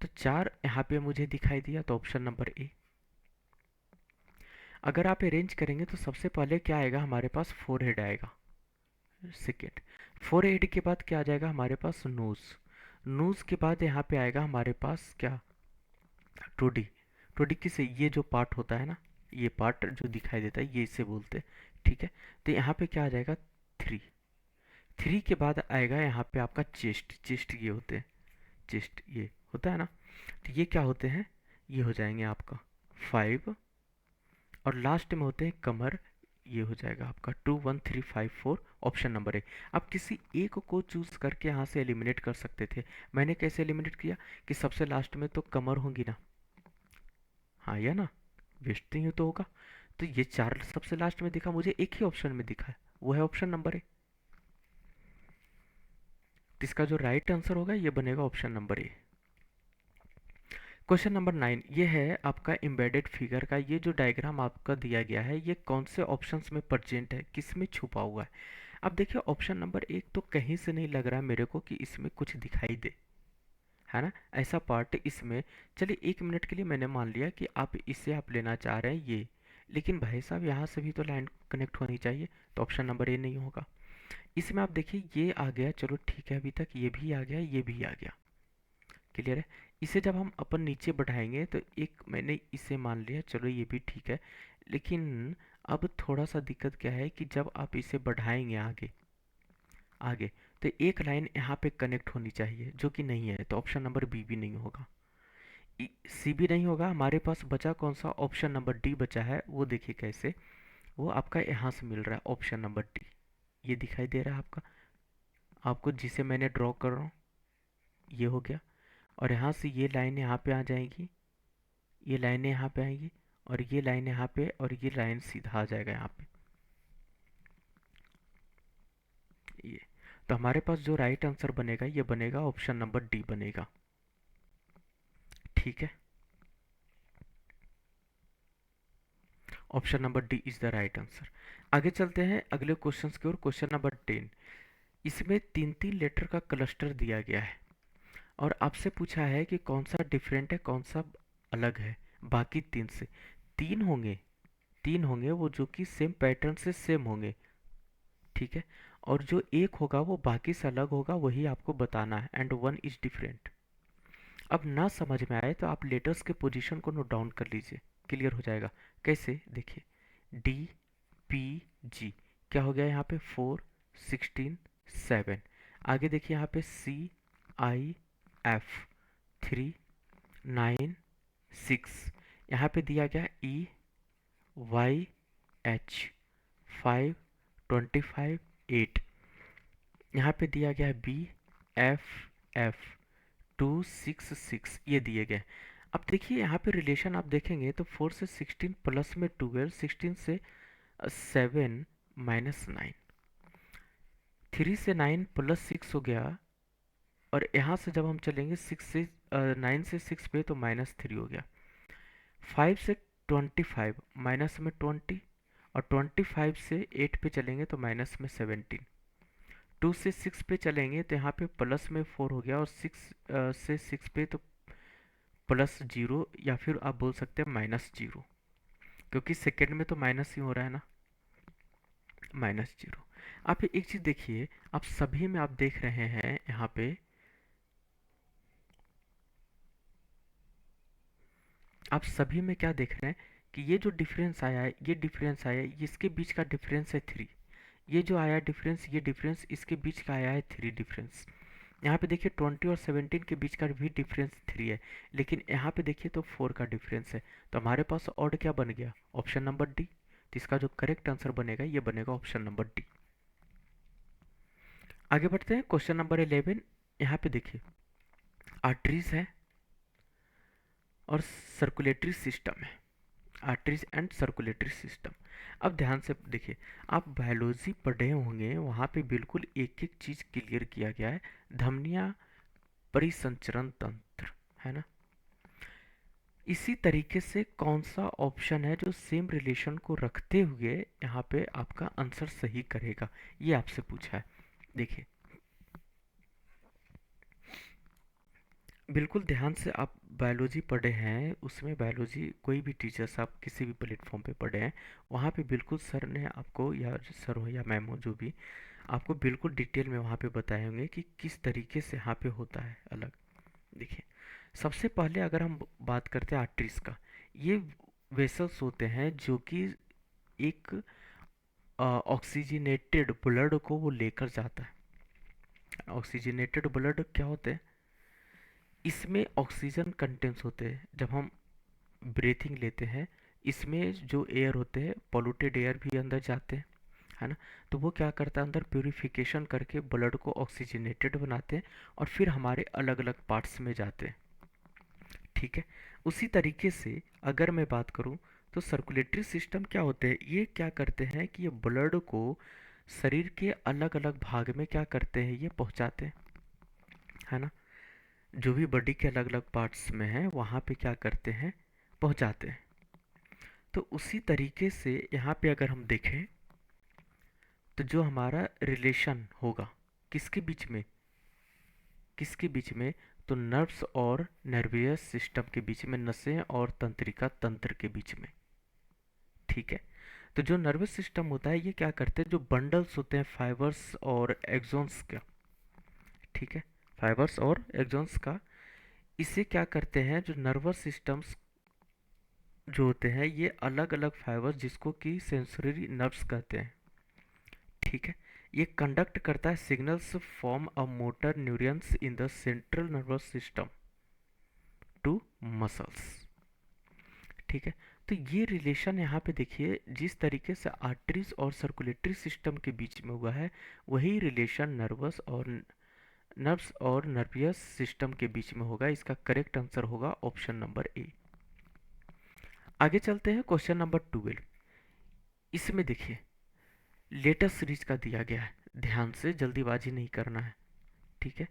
तो 4 यहाँ पे मुझे दिखाई दिया, तो ऑप्शन नंबर ए। अगर आप अरेंज करेंगे तो सबसे पहले क्या आएगा, हमारे पास फोरहेड आएगा। सेकेंड, फोरहेड के बाद क्या आ जाएगा हमारे पास, नोज। नोज के बाद यहाँ पे आएगा हमारे पास क्या, टोडी। टोडी किसे, ये जो पार्ट होता है ना, ये पार्ट जो दिखाई देता है, ये इसे बोलते हैं। ठीक है, तो यहाँ पे क्या आ जाएगा, थ्री। थ्री के बाद आएगा यहाँ पे आपका चेस्ट। चेस्ट ये होते हैं, चेस्ट ये होता है ना, तो ये क्या होते हैं, ये हो जाएंगे आपका 5। और लास्ट में होते हैं कमर, ये हो जाएगा आपका 2 1 3 5 4, ऑप्शन नंबर ए। आप किसी एक को चूज करके यहाँ से एलिमिनेट कर सकते थे। मैंने कैसे एलिमिनेट किया कि सबसे लास्ट में तो कमर होंगी ना, हाँ या ना, वेस्ट नहीं तो होगा। तो ये 4 सबसे लास्ट में दिखा, मुझे एक ही ऑप्शन में दिखा है, वो है ऑप्शन नंबर ए। तो इसका जो राइट आंसर होगा ये बनेगा option number A. Question number 9, ये है आपका एम्बेडेड फिगर का, ये जो डायग्राम आपका दिया गया है, ये कौन से ऑप्शंस में प्रेजेंट है, किस में छुपा हुआ है। अब देखिए, ऑप्शन नंबर एक तो कहीं से नहीं लग रहा है मेरे को कि इसमें कुछ दिखाई दे, है ना, ऐसा पार्ट इसमें। चलिए 1 मिनट के लिए मैंने मान लिया कि आप इसे आप लेना चाह रहे हैं ये, लेकिन भाई साहब यहाँ से भी तो लाइन कनेक्ट होनी चाहिए, तो ऑप्शन नंबर ए नहीं होगा। इसमें आप देखिए ये आ गया, चलो ठीक है, अभी तक ये भी आ गया, ये भी आ गया, क्लियर है। इसे जब हम अपन नीचे बढ़ाएंगे तो एक, मैंने इसे मान लिया, चलो ये भी ठीक है, लेकिन अब थोड़ा सा दिक्कत क्या है कि जब आप इसे बढ़ाएंगे आगे आगे, तो एक लाइन यहाँ पे कनेक्ट होनी चाहिए, जो कि नहीं है, तो ऑप्शन नंबर बी भी नहीं होगा, सी भी नहीं होगा। हमारे पास बचा कौन सा, ऑप्शन नंबर डी बचा है, वो देखिए कैसे, वो आपका यहाँ से मिल रहा है, ऑप्शन नंबर डी। ये दिखाई दे रहा है आपका, आपको जिसे मैंने ड्रॉ कर रहा हूँ, ये हो गया। और यहाँ से ये लाइन यहाँ पे आ जाएगी, ये लाइनें यहाँ पे आएंगी, और ये लाइन यहाँ पे, और ये लाइन सीधा आ जाएगा यहाँ पे, ये। तो हमारे पास जो राइट आंसर बनेगा, ये बनेगा ऑप्शन नंबर डी बनेगा। ठीक है, option number D is the right answer. आगे चलते हैं अगले क्वेश्चन की ओर, क्वेश्चन नंबर 10। इसमें 3 3 लेटर का क्लस्टर दिया गया है, और आपसे पूछा है कि कौन सा डिफरेंट है, कौन सा अलग है बाकी 3 से। 3 होंगे, 3 होंगे वो जो कि सेम पैटर्न से सेम होंगे, ठीक है। और जो एक होगा वो बाकी से अलग होगा, वही आपको बताना है, एंड 1 इज डिफरेंट। अब ना समझ में आए तो आप लेटर्स के पोजीशन को नोट डाउन कर लीजिए, क्लियर हो जाएगा। कैसे, देखिए, डी पी जी, क्या हो गया यहाँ पे, 4 16 7। आगे देखिए यहाँ पे सी आई एफ 3 9 6। यहाँ पे दिया गया ई वाई एच 5 25 8। यहाँ पे दिया गया है बी एफ एफ 2 6 6, ये दिए गए। अब देखिए यहाँ पे रिलेशन आप देखेंगे तो 4 से 16 प्लस में 12, 16 से 7 माइनस 9, 3 से 9 प्लस 6 हो गया। और यहाँ से जब हम चलेंगे 6 से 9 से 6 पे, तो -3 हो गया। 5 से 25 माइनस में 20, और 25 से 8 पे चलेंगे तो माइनस में 17। 2 से 6 पे चलेंगे तो यहाँ पे प्लस में 4 हो गया, और 6 से 6 पे तो प्लस 0, या फिर आप बोल सकते हैं माइनस 0, क्योंकि सेकेंड में तो माइनस ही हो रहा है ना, -0। आप एक चीज़ देखिए, आप सभी में आप देख रहे हैं यहाँ पे, आप सभी में क्या देख रहे हैं कि ये जो डिफरेंस आया है, ये डिफरेंस आया है, इसके बीच का डिफरेंस है 3। ये जो आया डिफरेंस, ये डिफरेंस इसके बीच का आया है 3 डिफरेंस। यहाँ पे देखिए 20 और 17 के बीच का भी डिफरेंस 3 है, लेकिन यहाँ पे देखिए तो 4 का डिफरेंस है। तो हमारे पास ऑड क्या बन गया, ऑप्शन नंबर डी। तो इसका जो करेक्ट आंसर बनेगा ये बनेगा ऑप्शन नंबर डी। आगे बढ़ते हैं, क्वेश्चन नंबर 11। यहाँ पे देखिए आर्टरीज है और सर्कुलेटरी सिस्टम है, आर्टरीज एंड सर्कुलेटरी सिस्टम। अब ध्यान से देखिए, आप बायोलॉजी पढ़े होंगे, वहाँ पे बिल्कुल एक एक चीज़ क्लियर किया गया है। धमनियाँ, परिसंचरण तंत्र, है ना। इसी तरीके से कौन सा ऑप्शन है जो सेम रिलेशन को रखते हुए यहाँ पे आपका आंसर सही करेगा, ये आपसे पूछा है। देखिए बिल्कुल ध्यान से, आप बायोलॉजी पढ़े हैं, उसमें बायोलॉजी कोई भी टीचर्स आप किसी भी प्लेटफॉर्म पे पढ़े हैं, वहाँ पे बिल्कुल सर ने आपको, या सर हो या मैम हो जो भी, आपको बिल्कुल डिटेल में वहाँ पे बताए होंगे कि किस तरीके से यहाँ पे होता है अलग। देखिए सबसे पहले अगर हम बात करते हैं आर्टरीज का, ये वेसल्स होते हैं जो कि एक ऑक्सीजनेटेड ब्लड को वो लेकर जाता है। ऑक्सीजनेटेड ब्लड क्या होते हैं, इसमें ऑक्सीजन कंटेंट्स होते हैं। जब हम ब्रीथिंग लेते हैं, इसमें जो एयर होते हैं, पोल्यूटेड एयर भी अंदर जाते हैं, है ना। तो वो क्या करता है, अंदर प्यूरिफिकेशन करके ब्लड को ऑक्सीजनेटेड बनाते हैं, और फिर हमारे अलग अलग पार्ट्स में जाते हैं। ठीक है, उसी तरीके से अगर मैं बात करूं तो सर्कुलेटरी सिस्टम क्या होते हैं, ये क्या करते हैं कि ये ब्लड को शरीर के अलग अलग भाग में क्या करते हैं, ये पहुंचाते हैं, है ना। जो भी बॉडी के अलग अलग पार्ट्स में है वहाँ पे क्या करते हैं, पहुंचाते हैं। तो उसी तरीके से यहाँ पे अगर हम देखें तो जो हमारा रिलेशन होगा किसके बीच में, किसके बीच में, तो नर्व्स और नर्वियस सिस्टम के बीच में, नसें और तंत्रिका तंत्र के बीच में। ठीक है, तो जो नर्वस सिस्टम होता है ये क्या करते हैं, जो बंडल्स होते हैं फाइबर्स और एक्सोन्स का, ठीक है, फाइबर्स और एक्सोन्स का, इसे क्या करते हैं, जो नर्वस सिस्टम्स जो होते हैं ये अलग अलग फाइबर्स, जिसको कि सेंसरी नर्व्स कहते हैं, ठीक है, ये कंडक्ट करता है signals from a motor neurons in the central nervous system to muscles. ठीक है, तो ये रिलेशन यहाँ पे देखिए, जिस तरीके से आर्टरीज और सर्कुलेटरी सिस्टम के बीच में हुआ है, वही रिलेशन नर्व्स और नर्वियस सिस्टम के बीच में होगा। इसका करेक्ट आंसर होगा ऑप्शन नंबर ए। आगे चलते हैं, क्वेश्चन नंबर 12। इसमें देखिए लेटेस्ट सीरीज का दिया गया है, ध्यान से, जल्दीबाजी नहीं करना है। ठीक है,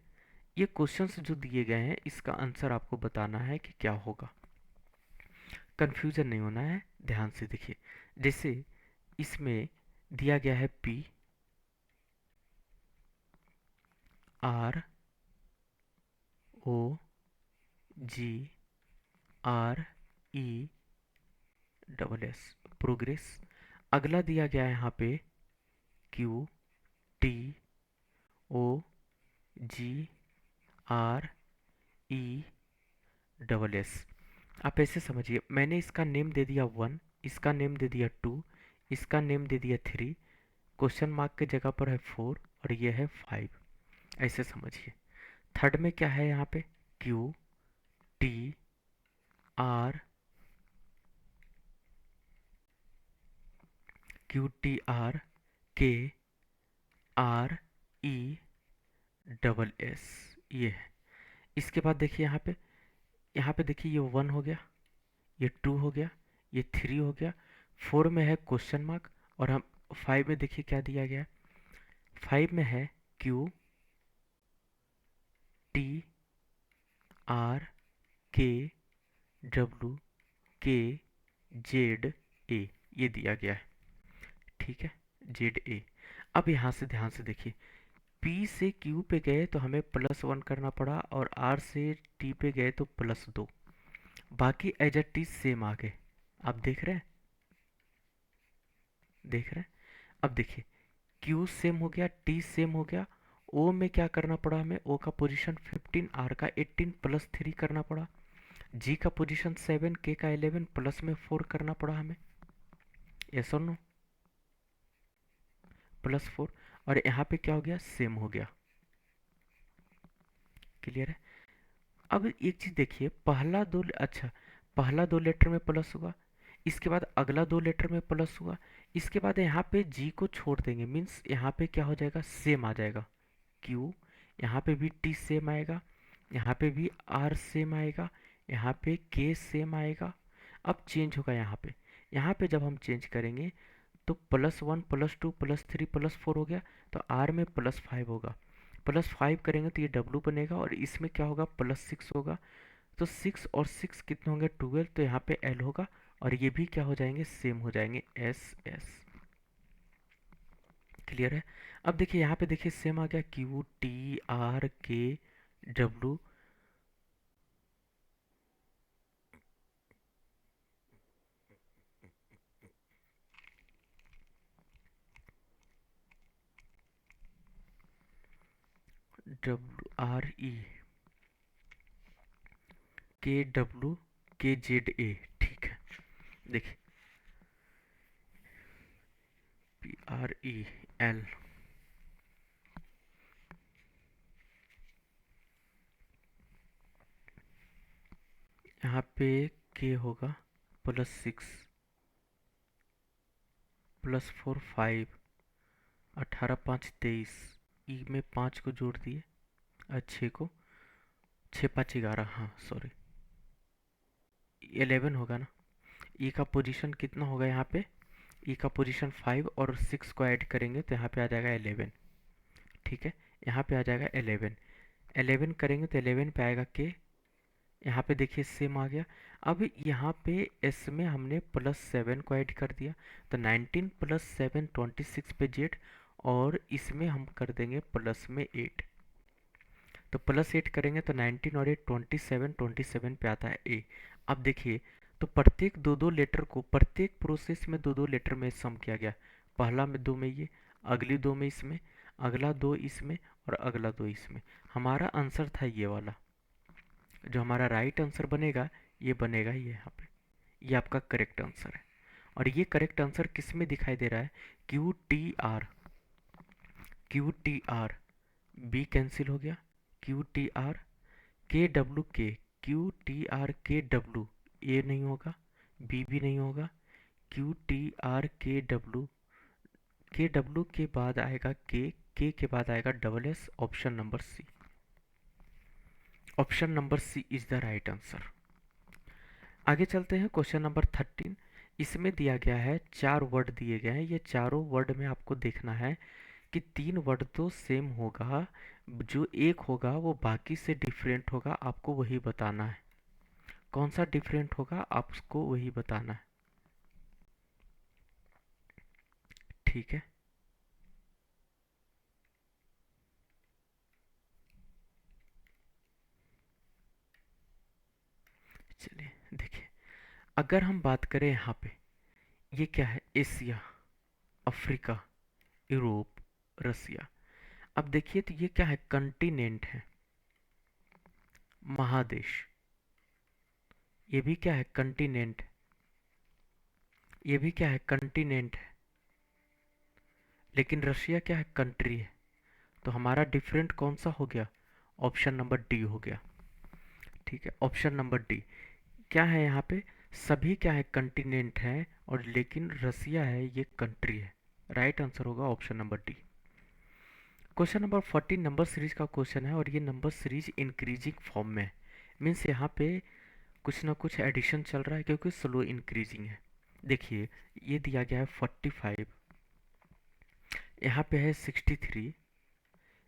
ये क्वेश्चंस जो दिए गए हैं इसका आंसर आपको बताना है कि क्या होगा, कंफ्यूजन नहीं होना है, ध्यान से देखिए। जैसे इसमें दिया गया है PROGRESS, प्रोग्रेस। अगला दिया गया है यहाँ पे QTOGRESS। आप ऐसे समझिए, मैंने इसका नेम दे दिया 1, इसका नेम दे दिया 2, इसका नेम दे दिया 3, क्वेश्चन मार्क के जगह पर है 4, और ये है 5। ऐसे समझिए। थर्ड में क्या है यहाँ पे, QTR, QTRKRESS, ये है। इसके बाद देखिए यहाँ पे देखिए, ये 1 हो गया, ये 2 हो गया, ये 3 हो गया, 4 में है क्वेश्चन मार्क, और हम 5 में देखिए क्या दिया गया है, 5 में है QTRKWK जेड ए, ये दिया गया है। ठीक है, जेड ए। अब यहाँ से ध्यान से देखिए, पी से क्यू पे गए तो हमें +1 करना पड़ा, और आर से टी पे गए तो +2। बाकी एज अ टी सेम आ गए। आप देख रहे हैं, देख रहे हैं। अब देखिए, क्यू सेम हो गया, टी सेम हो गया। ओ में क्या करना पड़ा हमें, ओ का पोजीशन 15, आर का 18 +3 करना पड़ा। जी का पोजीशन 7, के का 11 प्लस में 4 करना पड़ा हमें। यस और नो, +4। और यहाँ पे क्या हो गया, सेम हो गया। क्लियर है। अब एक चीज देखिए, अच्छा, पहला दो लेटर में प्लस हुआ, इसके बाद अगला दो लेटर में प्लस हुआ, इसके बाद यहाँ पे जी को छोड़ देंगे, मीन्स यहाँ पे क्या हो जाएगा, सेम आ जाएगा। क्यू, यहाँ पे भी टी सेम आएगा, यहाँ पे भी आर सेम आएगा, यहाँ पे के सेम आएगा। अब चेंज होगा यहाँ पे, यहाँ पे जब हम चेंज करेंगे तो +1 +2 +3 +4 हो गया, तो आर में +5 होगा। +5 करेंगे तो ये डब्लू बनेगा, और इसमें क्या होगा, +6 होगा। तो 6 और 6 कितने होंगे, 12, तो यहाँ पे एल होगा, और ये भी क्या हो जाएंगे, सेम हो जाएंगे, एस एस। क्लियर है। अब देखिए यहाँ पे देखिए सेम आ गया, Q T R K W. W R E के डब्लू के जेड ए। ठीक है, देखिए पी आर ई एल, यहाँ पे के होगा +6 +4 5, 18 5 23, ई में 5 को जोड़ दिए, 6 को, 6 5 11, हाँ सॉरी 11 होगा ना। ई का पोजीशन कितना होगा यहाँ पे, ई का पोजीशन 5, और 6 को ऐड करेंगे तो यहाँ पे आ जाएगा 11। ठीक है, यहाँ पे आ जाएगा 11। 11 करेंगे तो 11 पे आएगा के, यहाँ पे देखिए सेम आ गया। अब यहाँ पे एस में हमने +7 को ऐड कर दिया, तो 19 + 7 26 पे जेड, और इसमें हम कर देंगे प्लस में 8। तो +8 करेंगे तो 19 और 8 27, 27 पे आता है ए। अब देखिए, तो प्रत्येक दो दो लेटर को प्रत्येक प्रोसेस में दो दो लेटर में सम किया गया। पहला में दो में ये, अगली दो में इसमें, अगला दो इसमें, और अगला दो इसमें। हमारा आंसर था ये वाला, जो हमारा राइट आंसर बनेगा, ये बनेगा ये यहाँ पे, ये आपका करेक्ट आंसर है। और ये करेक्ट आंसर किस में दिखाई दे रहा है, Q T R, Q T R, B cancel हो गया, Q T R K W के, Q T R K W, A नहीं होगा, बी भी नहीं होगा, Q T R K W के बाद आएगा के बाद आएगा SS, option number C, option number C is the right answer. आगे चलते हैं, क्वेश्चन नंबर 13। इसमें दिया गया है 4 वर्ड दिए गए हैं, ये चारों वर्ड में आपको देखना है कि 3 वर्ड तो सेम होगा, जो एक होगा वो बाकी से डिफरेंट होगा, आपको वही बताना है। कौन सा डिफरेंट होगा आपको वही बताना है। ठीक है, चलिए देखिए, अगर हम बात करें यहाँ पे, ये क्या है, एशिया, अफ्रीका, यूरोप, रसिया। अब देखिए तो ये क्या है, कंटिनेंट है, महादेश। ये भी क्या है, कंटिनेंट। ये भी क्या है, कंटिनेंट है। लेकिन रशिया क्या है, कंट्री है। तो हमारा डिफरेंट कौन सा हो गया, ऑप्शन नंबर डी हो गया। ठीक है, ऑप्शन नंबर डी। क्या है यहाँ पे, सभी क्या है, कंटिनेंट है, और लेकिन रसिया है ये कंट्री है। राइट आंसर होगा option number D. Question number 14 number series का क्वेश्चन है, और ये नंबर सीरीज इंक्रीजिंग फॉर्म में है। मीन्स यहाँ पे कुछ ना कुछ एडिशन चल रहा है, क्योंकि स्लो इंक्रीजिंग है। देखिए, ये दिया गया है 45, यहाँ पे है 63,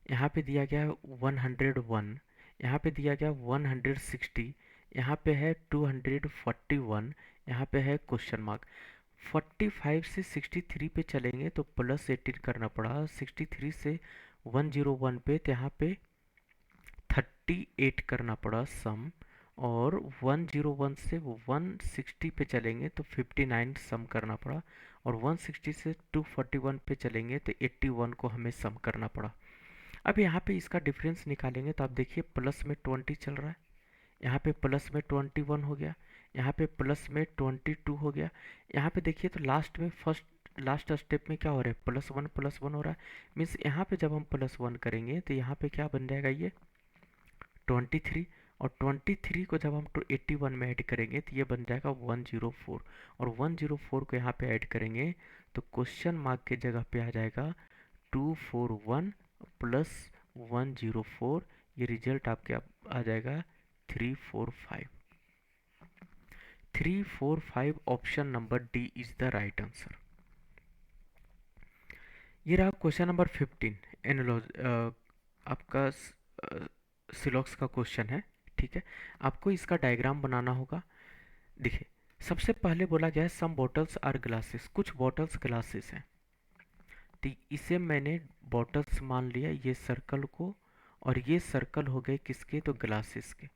यहाँ पे दिया गया है 101, यहाँ पे दिया गया 160, यहाँ पे है 241, यहाँ पे है क्वेश्चन मार्क। 45 से 63 पे चलेंगे तो +18 करना पड़ा, 63 से 101 पे तो यहाँ पे 38 करना पड़ा सम, और 101 से 160 पे चलेंगे तो 59 सम करना पड़ा, और 160 से 241 पे चलेंगे तो 81 को हमें सम करना पड़ा। अब यहाँ पे इसका डिफरेंस निकालेंगे तो आप देखिए प्लस में 20 चल रहा है, यहाँ पे प्लस में 21 हो गया, यहाँ पे प्लस में 22 हो गया। यहाँ पे देखिए तो लास्ट में लास्ट स्टेप में क्या हो रहा है, +1 हो रहा है। मीन्स यहाँ पे जब हम +1 करेंगे तो यहाँ पे क्या बन जाएगा, ये 23, और 23 को जब हम 81 में ऐड करेंगे तो ये बन जाएगा 104, और 104 को यहाँ पे ऐड करेंगे तो क्वेश्चन मार्क के जगह पे आ जाएगा 241 प्लस 104, ये रिजल्ट आपके आ जाएगा 345। 345 option number D is the right answer. ये रहा क्वेश्चन नंबर 15, एनालॉजी आपका सिलॉक्स का क्वेश्चन है। ठीक है, आपको इसका डायग्राम बनाना होगा। देखिए, सबसे पहले बोला गया है सम बॉटल्स आर ग्लासेस, कुछ बॉटल्स ग्लासेस हैं। तो इसे मैंने बॉटल्स मान लिया, ये सर्कल को, और ये सर्कल हो गए किसके, तो ग्लासेस के।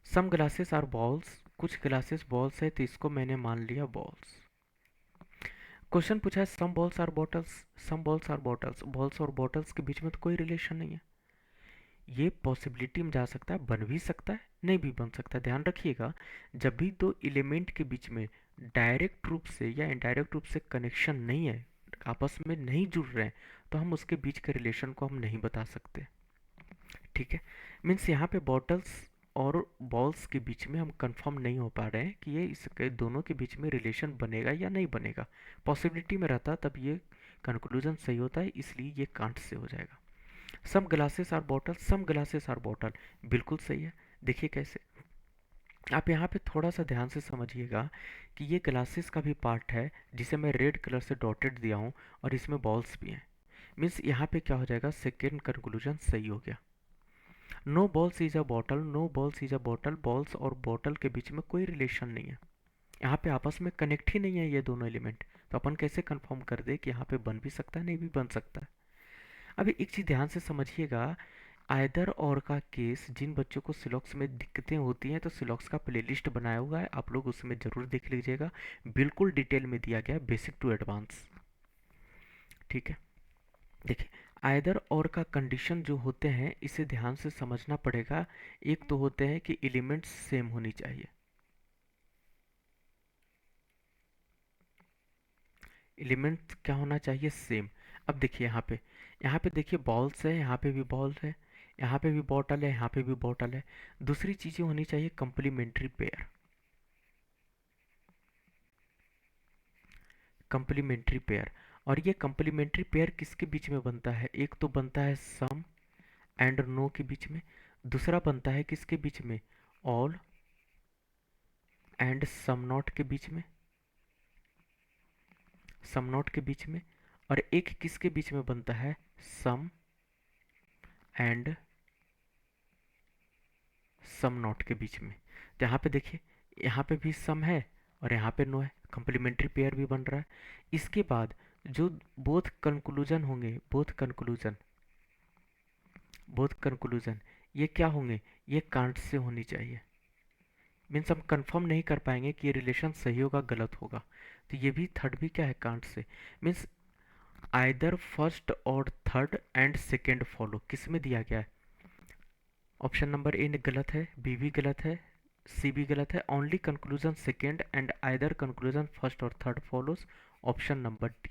सम ग्लासेस आर बॉल्स, कुछ ग्लासेस बॉल्स है तो इसको मैंने मान लिया बॉल्स। क्वेश्चन पूछा है some balls are bottles, some balls are bottles, balls और बॉटल्स के बीच में तो कोई रिलेशन नहीं है। ये पॉसिबिलिटी में जा सकता है, बन भी सकता है, नहीं भी बन सकता है। ध्यान रखिएगा, जब भी दो एलिमेंट के बीच में डायरेक्ट रूप से या इनडायरेक्ट रूप से कनेक्शन नहीं है, आपस में नहीं जुड़ रहे हैं, तो हम उसके बीच के रिलेशन को हम नहीं बता सकते। ठीक है, मीन्स यहाँ पे बॉटल्स और बॉल्स के बीच में हम कंफर्म नहीं हो पा रहे हैं कि ये इसके दोनों के बीच में रिलेशन बनेगा या नहीं बनेगा। पॉसिबिलिटी में रहता तब ये कंक्लूजन सही होता है, इसलिए ये कांट से हो जाएगा। Some glasses are bottle, some glasses are bottle, बिल्कुल सही है। देखिए कैसे, आप यहाँ पे थोड़ा सा ध्यान से समझिएगा कि ये ग्लासेस का भी पार्ट है जिसे मैं रेड कलर से डॉटेड दिया हूँ, और इसमें बॉल्स भी हैं। मीन्स यहाँ पे क्या हो जाएगा, सेकेंड कंक्लूजन सही हो गया। No balls is a bottle, no balls is a bottle, balls और बॉटल के बीच में कोई रिलेशन नहीं है, यहाँ पे आपस में कनेक्ट ही नहीं है ये दोनों एलिमेंट। तो अपन कैसे कंफर्म कर दे कि यहाँ पे बन भी सकता है, नहीं भी बन सकता है। अभी एक चीज़ ध्यान से समझिएगा, आइदर और का केस, जिन बच्चों को सिलॉक्स में दिक्कतें होती हैं तो सिलॉक्स का प्लेलिस्ट बनाया हुआ है, आप लोग उसमें ज़रूर देख लीजिएगा, बिल्कुल डिटेल में दिया गया है, बेसिक टू एडवांस। ठीक है, देखिए, आइदर और का कंडीशन जो होते हैं इसे ध्यान से समझना पड़ेगा। एक तो होते हैं कि एलिमेंट्स सेम होनी चाहिए, एलिमेंट क्या होना चाहिए, सेम। अब देखिए यहाँ पे देखिए बॉल्स है, यहाँ पे भी बॉल है, यहाँ पे भी बॉटल है, यहाँ पे भी बॉटल है। दूसरी चीज़ें होनी चाहिए कंप्लीमेंट्री पेयर, कंप्लीमेंट्री पेयर। और ये कंप्लीमेंट्री पेयर किसके बीच में बनता है, एक तो बनता है सम एंड नो के बीच में, दूसरा बनता है किसके बीच में, ऑल एंड सम नॉट के बीच में, सम नॉट के बीच में, और एक किसके बीच में बनता है, सम एंड सम नॉट के बीच में। तो यहाँ पे देखिए, यहाँ पे भी सम है और यहाँ पे नो है, कंप्लीमेंट्री पेयर भी बन रहा है। इसके बाद जो बोथ कंक्लूजन होंगे, बोथ कंक्लूजन ये क्या होंगे, ये कांट से होनी चाहिए। मीन्स हम कंफर्म नहीं कर पाएंगे कि ये रिलेशन सही होगा गलत होगा, तो ये भी थर्ड भी क्या है, can't say. Means either first और थर्ड एंड सेकेंड फॉलो, किस में दिया गया है, ऑप्शन नंबर ए गलत है, बी भी गलत है, सी भी गलत है, only conclusion second and either conclusion first और third follows, option number D,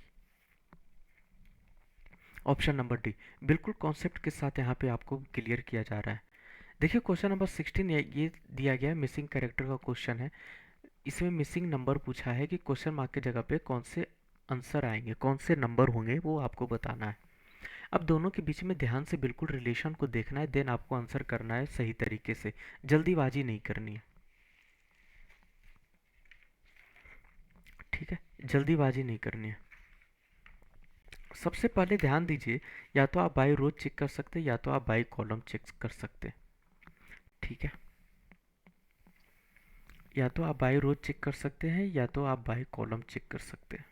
option number D बिल्कुल कॉन्सेप्ट के साथ यहाँ पे आपको क्लियर किया जा रहा है। देखिए क्वेश्चन नंबर 16 ये दिया गया है, मिसिंग कैरेक्टर का क्वेश्चन है। इसमें मिसिंग नंबर पूछा है कि क्वेश्चन मार्क की जगह पे कौन से आंसर आएंगे, कौन से नंबर होंगे, वो आपको बताना है। अब दोनों के बीच में ध्यान से बिल्कुल रिलेशन को देखना है, देन आपको आंसर करना है सही तरीके से, जल्दीबाजी नहीं करनी है। ठीक है, जल्दीबाजी नहीं करनी है। सबसे पहले ध्यान दीजिए, या तो आप बाई रोज चेक कर सकते हैं या तो आप बाई कॉलम चेक कर सकते हैं। ठीक है, या तो आप बाई रो चेक कर सकते हैं या तो आप बाई कॉलम चेक कर सकते हैं।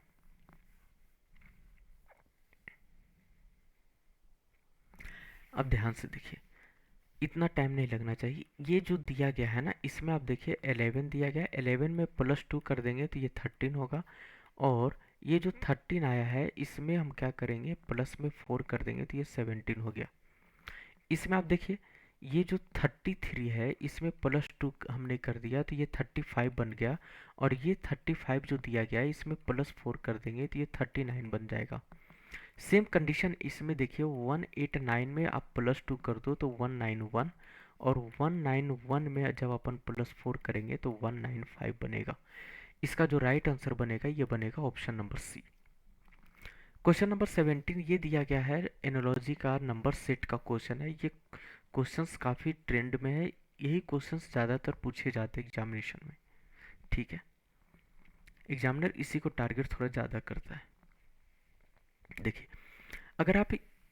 अब ध्यान से देखिए, इतना टाइम नहीं लगना चाहिए। ये जो दिया गया है ना, इसमें आप देखिए 11 दिया गया है, 11 में +2 कर देंगे तो ये 13 होगा। और ये जो 13 आया है इसमें हम क्या करेंगे, प्लस में 4 कर देंगे तो ये 17 हो गया। इसमें आप देखिए, ये जो 33 है इसमें +2 हमने कर दिया तो ये 35 बन गया। और ये 35 जो दिया गया है इसमें +4 कर देंगे तो ये 39 बन जाएगा। सेम कंडीशन इसमें देखिए, 189 में आप +2 कर दो तो 191। और 191 में जब अपन +4 करेंगे तो 195 बनेगा। इसका जो राइट आंसर बनेगा ये बनेगा option number C. Question number 17 ये दिया गया है, एनोलॉजी का नंबर सेट का क्वेश्चन है। ये क्वेश्चंस काफ़ी ट्रेंड में है, यही क्वेश्चंस ज़्यादातर पूछे जाते हैं एग्जामिनेशन में। ठीक है, एग्जामिनर इसी को टारगेट थोड़ा ज़्यादा करता है। देखिए, अगर आप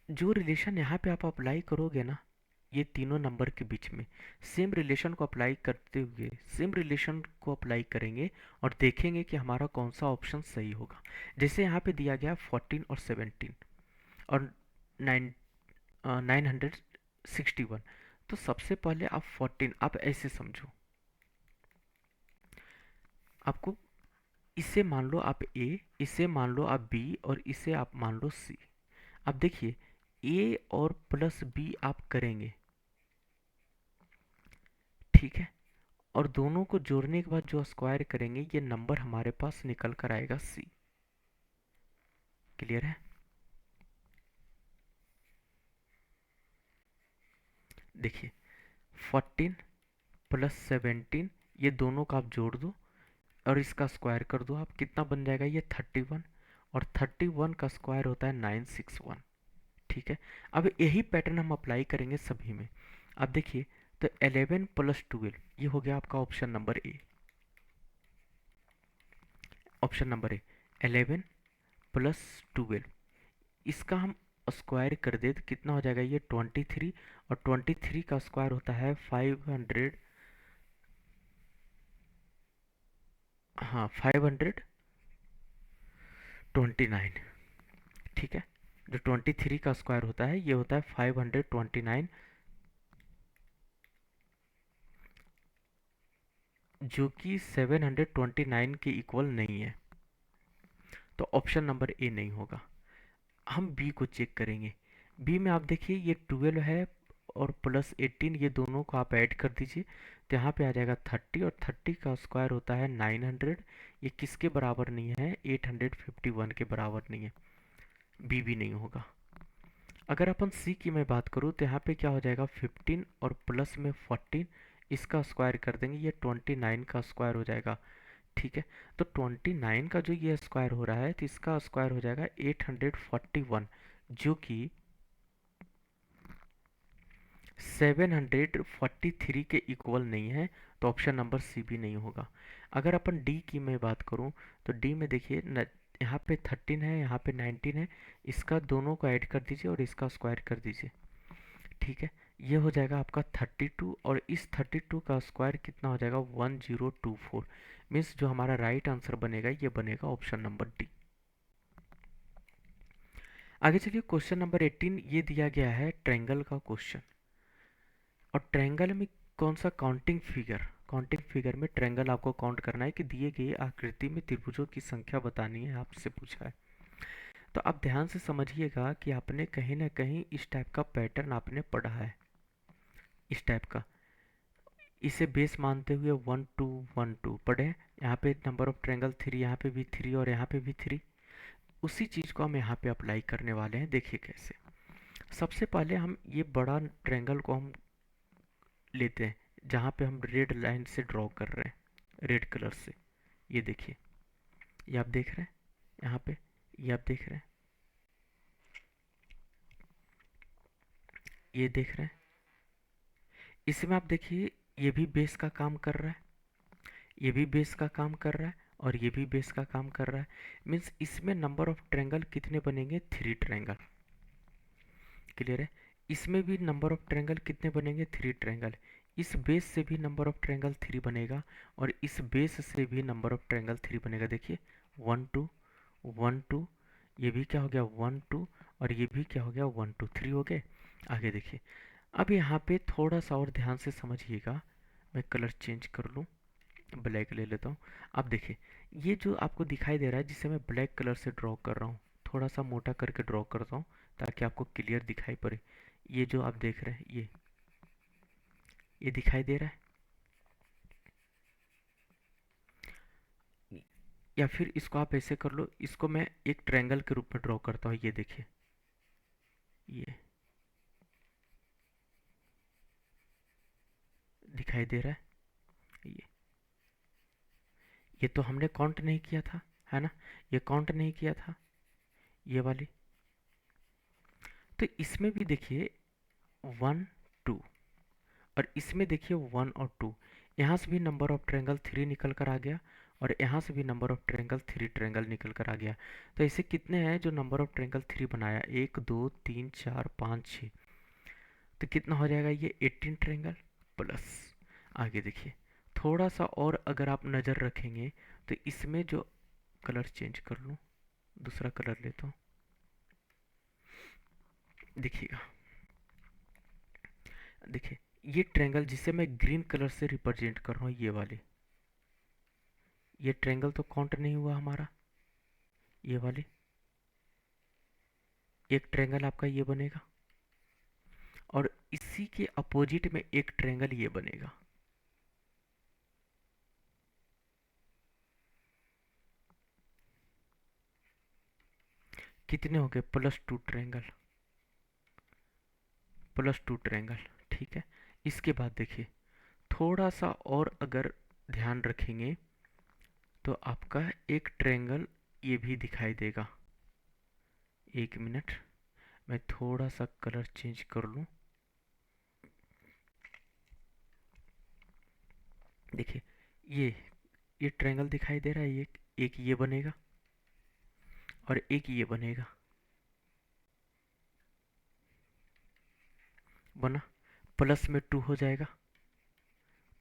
जो रिलेशन यहाँ पे आप अप्लाई करोगे ना, ये तीनों नंबर के बीच में सेम रिलेशन को अप्लाई करते हुए सेम रिलेशन को अप्लाई करेंगे और देखेंगे कि हमारा कौन सा ऑप्शन सही होगा। जैसे यहाँ पे दिया गया 14 और 17 और 961। तो सबसे पहले आप 14 आप ऐसे समझो, आपको इसे मान लो आप ए, इसे मान लो आप बी और इसे आप मान लो सी। अब देखिए, ए और प्लस बी आप करेंगे, ठीक है, और दोनों को जोड़ने के बाद जो स्क्वायर करेंगे ये नंबर हमारे पास निकल कर आएगा सी। क्लियर है? देखिए, 14 प्लस 17 ये दोनों का आप जोड़ दो और इसका स्क्वायर कर दो, आप कितना बन जाएगा ये 31। और 31 का स्क्वायर होता है 961। ठीक है, अब यही पैटर्न हम अप्लाई करेंगे सभी में। अब देखिए, तो 11 प्लस 12 ये हो गया आपका option number A. Option number A 11 plus 12, इसका हम स्क्वायर कर दे तो कितना हो जाएगा ये 23। और 23 का स्क्वायर होता है 500, हाँ 529। ठीक है, जो 23 का स्क्वायर होता है ये होता है 529, जो कि 729 के इक्वल नहीं है। तो ऑप्शन नंबर ए नहीं होगा। हम बी को चेक करेंगे। बी में आप देखिए, ये 12 है और प्लस 18 ये दोनों को आप ऐड कर दीजिए तो यहाँ पे आ जाएगा 30। और 30 का स्क्वायर होता है 900। ये किसके बराबर नहीं है, 851 के बराबर नहीं है। बी भी नहीं होगा। अगर अपन सी की मैं बात करूँ तो यहाँ पे क्या हो जाएगा, 15 और प्लस में 14, इसका स्क्वायर कर देंगे ये 29 का स्क्वायर हो जाएगा। ठीक है, तो 29 का जो ये स्क्वायर हो रहा है तो इसका स्क्वायर हो जाएगा 841, जो कि 743 के इक्वल नहीं है। तो ऑप्शन नंबर सी भी नहीं होगा। अगर अपन डी की मैं बात करूं तो डी में देखिए यहाँ पे 13 है, यहाँ पे 19 है, इसका दोनों को ऐड कर दीजिए और इसका स्क्वायर कर दीजिए। ठीक है, ये हो जाएगा आपका 32। और इस 32 का स्क्वायर कितना हो जाएगा 1024। मीन्स जो हमारा राइट आंसर बनेगा ये बनेगा ऑप्शन नंबर डी। आगे चलिए, क्वेश्चन नंबर 18 ये दिया गया है ट्रायंगल का क्वेश्चन। और ट्रायंगल में कौन सा काउंटिंग फिगर में ट्रायंगल आपको काउंट करना है कि दिए गए आकृति में त्रिभुजों की संख्या बतानी है, आपसे पूछा है। तो आप ध्यान से समझिएगा कि आपने कहीं ना कहीं इस टाइप का पैटर्न आपने पढ़ा है। इस टाइप का, इसे बेस मानते हुए 1 2 1 2 पढ़े। यहाँ पे नंबर ऑफ ट्रायंगल 3, यहाँ पे भी 3 और यहाँ पे भी 3। उसी चीज़ को हम यहाँ पे अप्लाई करने वाले हैं। देखिए कैसे। सबसे पहले हम ये बड़ा ट्रायंगल को हम लेते हैं, जहाँ पे हम रेड लाइन से ड्रॉ कर रहे हैं, रेड कलर से। ये देखिए, ये आप देख रहे हैं यहाँ पे, ये आप देख रहे हैं, ये देख रहे हैं। इसमें आप देखिए, ये भी बेस का काम कर रहा है, ये भी बेस का काम कर रहा है और ये भी बेस का काम कर रहा है। मीन्स इसमें नंबर ऑफ ट्रायंगल कितने बनेंगे, 3 ट्रायंगल। क्लियर है? इसमें भी नंबर ऑफ ट्रायंगल कितने बनेंगे, 3 ट्रायंगल। इस बेस से भी नंबर ऑफ ट्रायंगल 3 बनेगा और इस बेस से भी नंबर ऑफ ट्रायंगल 3 बनेगा। देखिए 1 2 1 2, ये भी क्या हो गया 1 2, और ये भी क्या हो गया 1 2 3 हो गए। आगे देखिए, अब यहाँ पे थोड़ा सा और ध्यान से समझिएगा। मैं कलर चेंज कर लूँ, ब्लैक ले लेता हूँ। अब देखिए, ये जो आपको दिखाई दे रहा है जिसे मैं ब्लैक कलर से ड्रॉ कर रहा हूँ, थोड़ा सा मोटा करके ड्रॉ करता हूँ ताकि आपको क्लियर दिखाई पड़े। ये जो आप देख रहे हैं, ये दिखाई दे रहा है, या फिर इसको आप ऐसे कर लो, इसको मैं एक ट्रायंगल के रूप में ड्रॉ करता हूँ। ये देखिए, ये दिखाई दे रहा है। ये तो हमने काउंट नहीं किया था, है ना, ये काउंट नहीं किया था, ये वाली। तो इसमें भी देखिए 1 2, और इसमें देखिए 1 और 2। यहाँ से भी नंबर ऑफ ट्रायंगल 3 निकल कर आ गया, और यहाँ से भी नंबर ऑफ ट्रायंगल 3 ट्रायंगल निकल कर आ गया। तो ऐसे कितने हैं जो नंबर ऑफ ट्रायंगल 3 बनाया, 1 2 3 4 5 6। तो कितना हो जाएगा ये 18 ट्रायंगल प्लस। आगे देखिए, थोड़ा सा और अगर आप नज़र रखेंगे तो इसमें जो, कलर चेंज कर लूँ, दूसरा कलर लेता हूँ। देखिएगा, देखिए ये ट्रायंगल जिसे मैं ग्रीन कलर से रिप्रेजेंट कर रहा हूँ, ये वाले, ये ट्रायंगल तो काउंट नहीं हुआ हमारा। ये वाले, एक ट्रायंगल आपका ये बनेगा, और इसी के अपोजिट में एक ट्रायंगल ये बनेगा। कितने हो गए, +2 ट्रायंगल, +2 ट्रायंगल। ठीक है, इसके बाद देखिए, थोड़ा सा और अगर ध्यान रखेंगे तो आपका एक ट्रायंगल ये भी दिखाई देगा। एक मिनट, मैं थोड़ा सा कलर चेंज कर लूँ। देखिए, ये ट्रायंगल दिखाई दे रहा है, एक ये बनेगा और एक ये बनेगा। बना, प्लस में 2 हो जाएगा।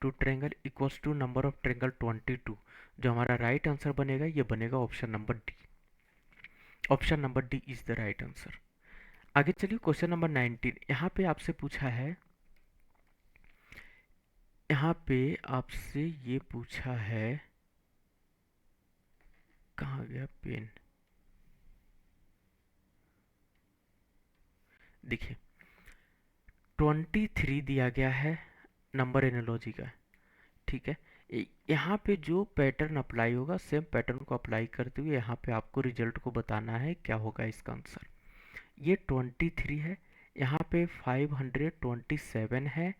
2 triangle equals to number of triangle 22। जो हमारा राइट आंसर बनेगा, ये बनेगा option number D. Option number D is the right answer. आगे चलिए, क्वेश्चन नंबर 19। यहाँ पे आपसे पूछा है, यहाँ पे आपसे ये पूछा है, कहाँ गया पेन। देखिए 23 दिया गया है, नंबर एनालॉजी का। ठीक है, यहाँ पे जो पैटर्न अप्लाई होगा, सेम पैटर्न को अप्लाई करते हुए यहाँ पे आपको रिजल्ट को बताना है क्या होगा इसका आंसर। ये 23 है, यहाँ पे 527 है,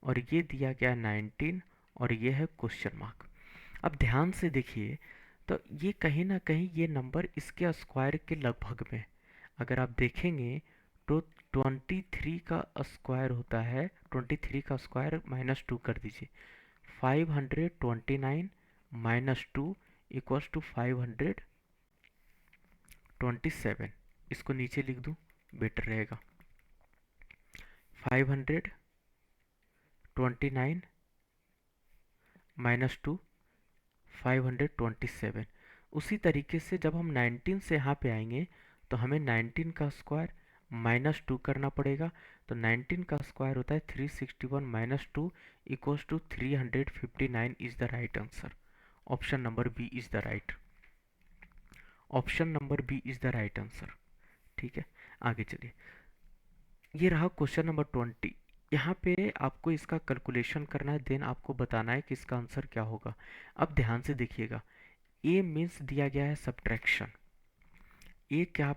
और ये दिया गया 19, और ये है क्वेश्चन मार्क। अब ध्यान से देखिए, तो ये कहीं ना कहीं ये नंबर इसके स्क्वायर के लगभग में, अगर आप देखेंगे तो 23 का स्क्वायर होता है, 23 का स्क्वायर -2 कर दीजिए, 529 -2 इक्वल्स टू 527। इसको नीचे लिख दूं, बेटर रहेगा। 529 -2 527। उसी तरीके से जब हम 19 से यहाँ पे आएंगे तो हमें 19 का स्क्वायर -2 करना पड़ेगा। तो 19 का स्क्वायर होता है 361 -2 equals to 359 is the right answer. Option number B is the right, option number B is the right answer. ठीक है, आगे चलिए, ये रहा क्वेश्चन नंबर 20। यहाँ पे आपको इसका कैलकुलेशन करना है, देन आपको बताना है कि इसका आंसर क्या होगा। अब ध्यान से देखिएगा, ए मीन्स दिया गया है सब्ट्रैक्शन। ए क्या,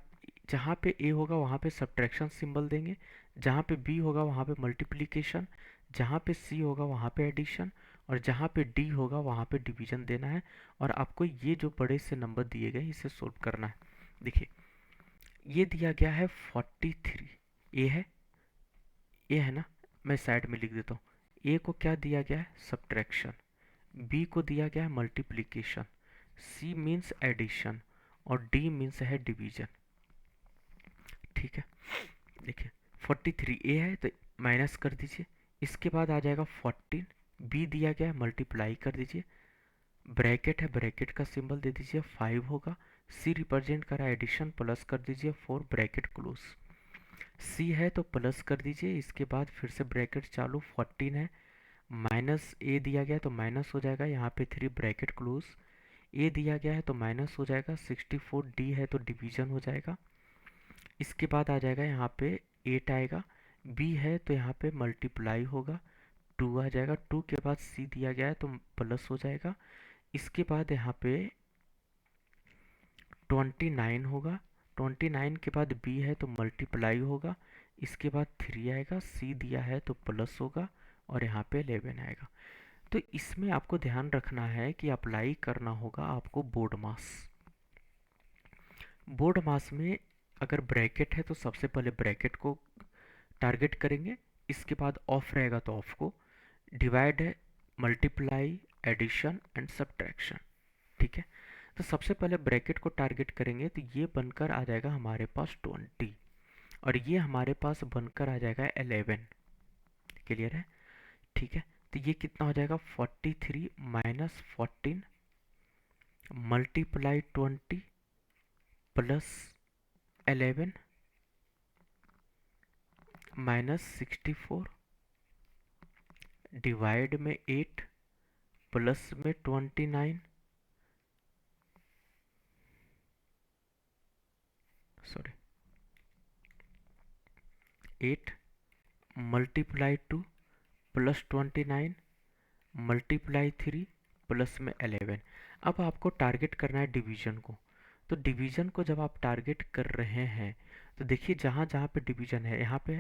जहाँ पे ए होगा वहाँ पे सब्ट्रैक्शन सिंबल देंगे, जहाँ पे बी होगा वहाँ पे मल्टीप्लिकेशन, जहाँ पे सी होगा वहाँ पे एडिशन, और जहाँ पे डी होगा वहाँ पे डिवीजन देना है। और आपको ये जो बड़े से नंबर दिए गए इसे सोल्व करना है। देखिए, ये दिया गया है 43, ए है, ए है ना, मैं साइड में लिख देता हूँ। ए को क्या दिया गया है, सब्ट्रैक्शन, बी को दिया गया है मल्टीप्लिकेशन, सी मीन्स एडिशन, और डी मीन्स है डिवीजन। ठीक है, देखिए 43 ए है तो माइनस कर दीजिए, इसके बाद आ जाएगा 14, बी दिया गया है मल्टीप्लाई कर दीजिए, ब्रैकेट है ब्रैकेट का सिंबल दे दीजिए 5 होगा, सी रिप्रेजेंट करा एडिशन प्लस कर दीजिए 4 ब्रैकेट क्लोज, सी है तो प्लस कर दीजिए, इसके बाद फिर से ब्रैकेट चालू 14 है, माइनस ए दिया गया है तो माइनस हो जाएगा, यहाँ पे 3 ब्रैकेट क्लोज, ए दिया गया है तो माइनस हो जाएगा, 64 डी है तो डिवीजन हो जाएगा, इसके बाद आ जाएगा यहाँ पे 8 आएगा, बी है तो यहाँ पे मल्टीप्लाई होगा, 2 आ जाएगा, 2 के बाद सी दिया गया है तो प्लस हो जाएगा, इसके बाद यहाँ पे 29 होगा, 29 के बाद बी है तो मल्टीप्लाई होगा, इसके बाद 3 आएगा, सी दिया है तो प्लस होगा और यहाँ पे 11 आएगा। तो इसमें आपको ध्यान रखना है कि अप्लाई करना होगा आपको बोर्ड मास। बोर्ड मास में अगर ब्रैकेट है तो सबसे पहले ब्रैकेट को टारगेट करेंगे, इसके बाद ऑफ रहेगा तो ऑफ को, डिवाइड है मल्टीप्लाई एडिशन एंड सब्ट्रैक्शन, ठीक है। तो सबसे पहले ब्रैकेट को टारगेट करेंगे तो ये बनकर आ जाएगा हमारे पास 20 और ये हमारे पास बनकर आ जाएगा 11, क्लियर है, ठीक है। तो ये कितना हो जाएगा 43 minus 14 multiply 20 plus 11 minus 64 divide में 8 प्लस में 29 sorry 8 multiply 2 plus 29 multiply 3 plus में 11। अब आपको टारगेट करना है डिवीजन को, तो डिवीजन को जब आप टारगेट कर रहे हैं तो देखिए जहाँ जहाँ पे डिवीजन है, यहाँ पे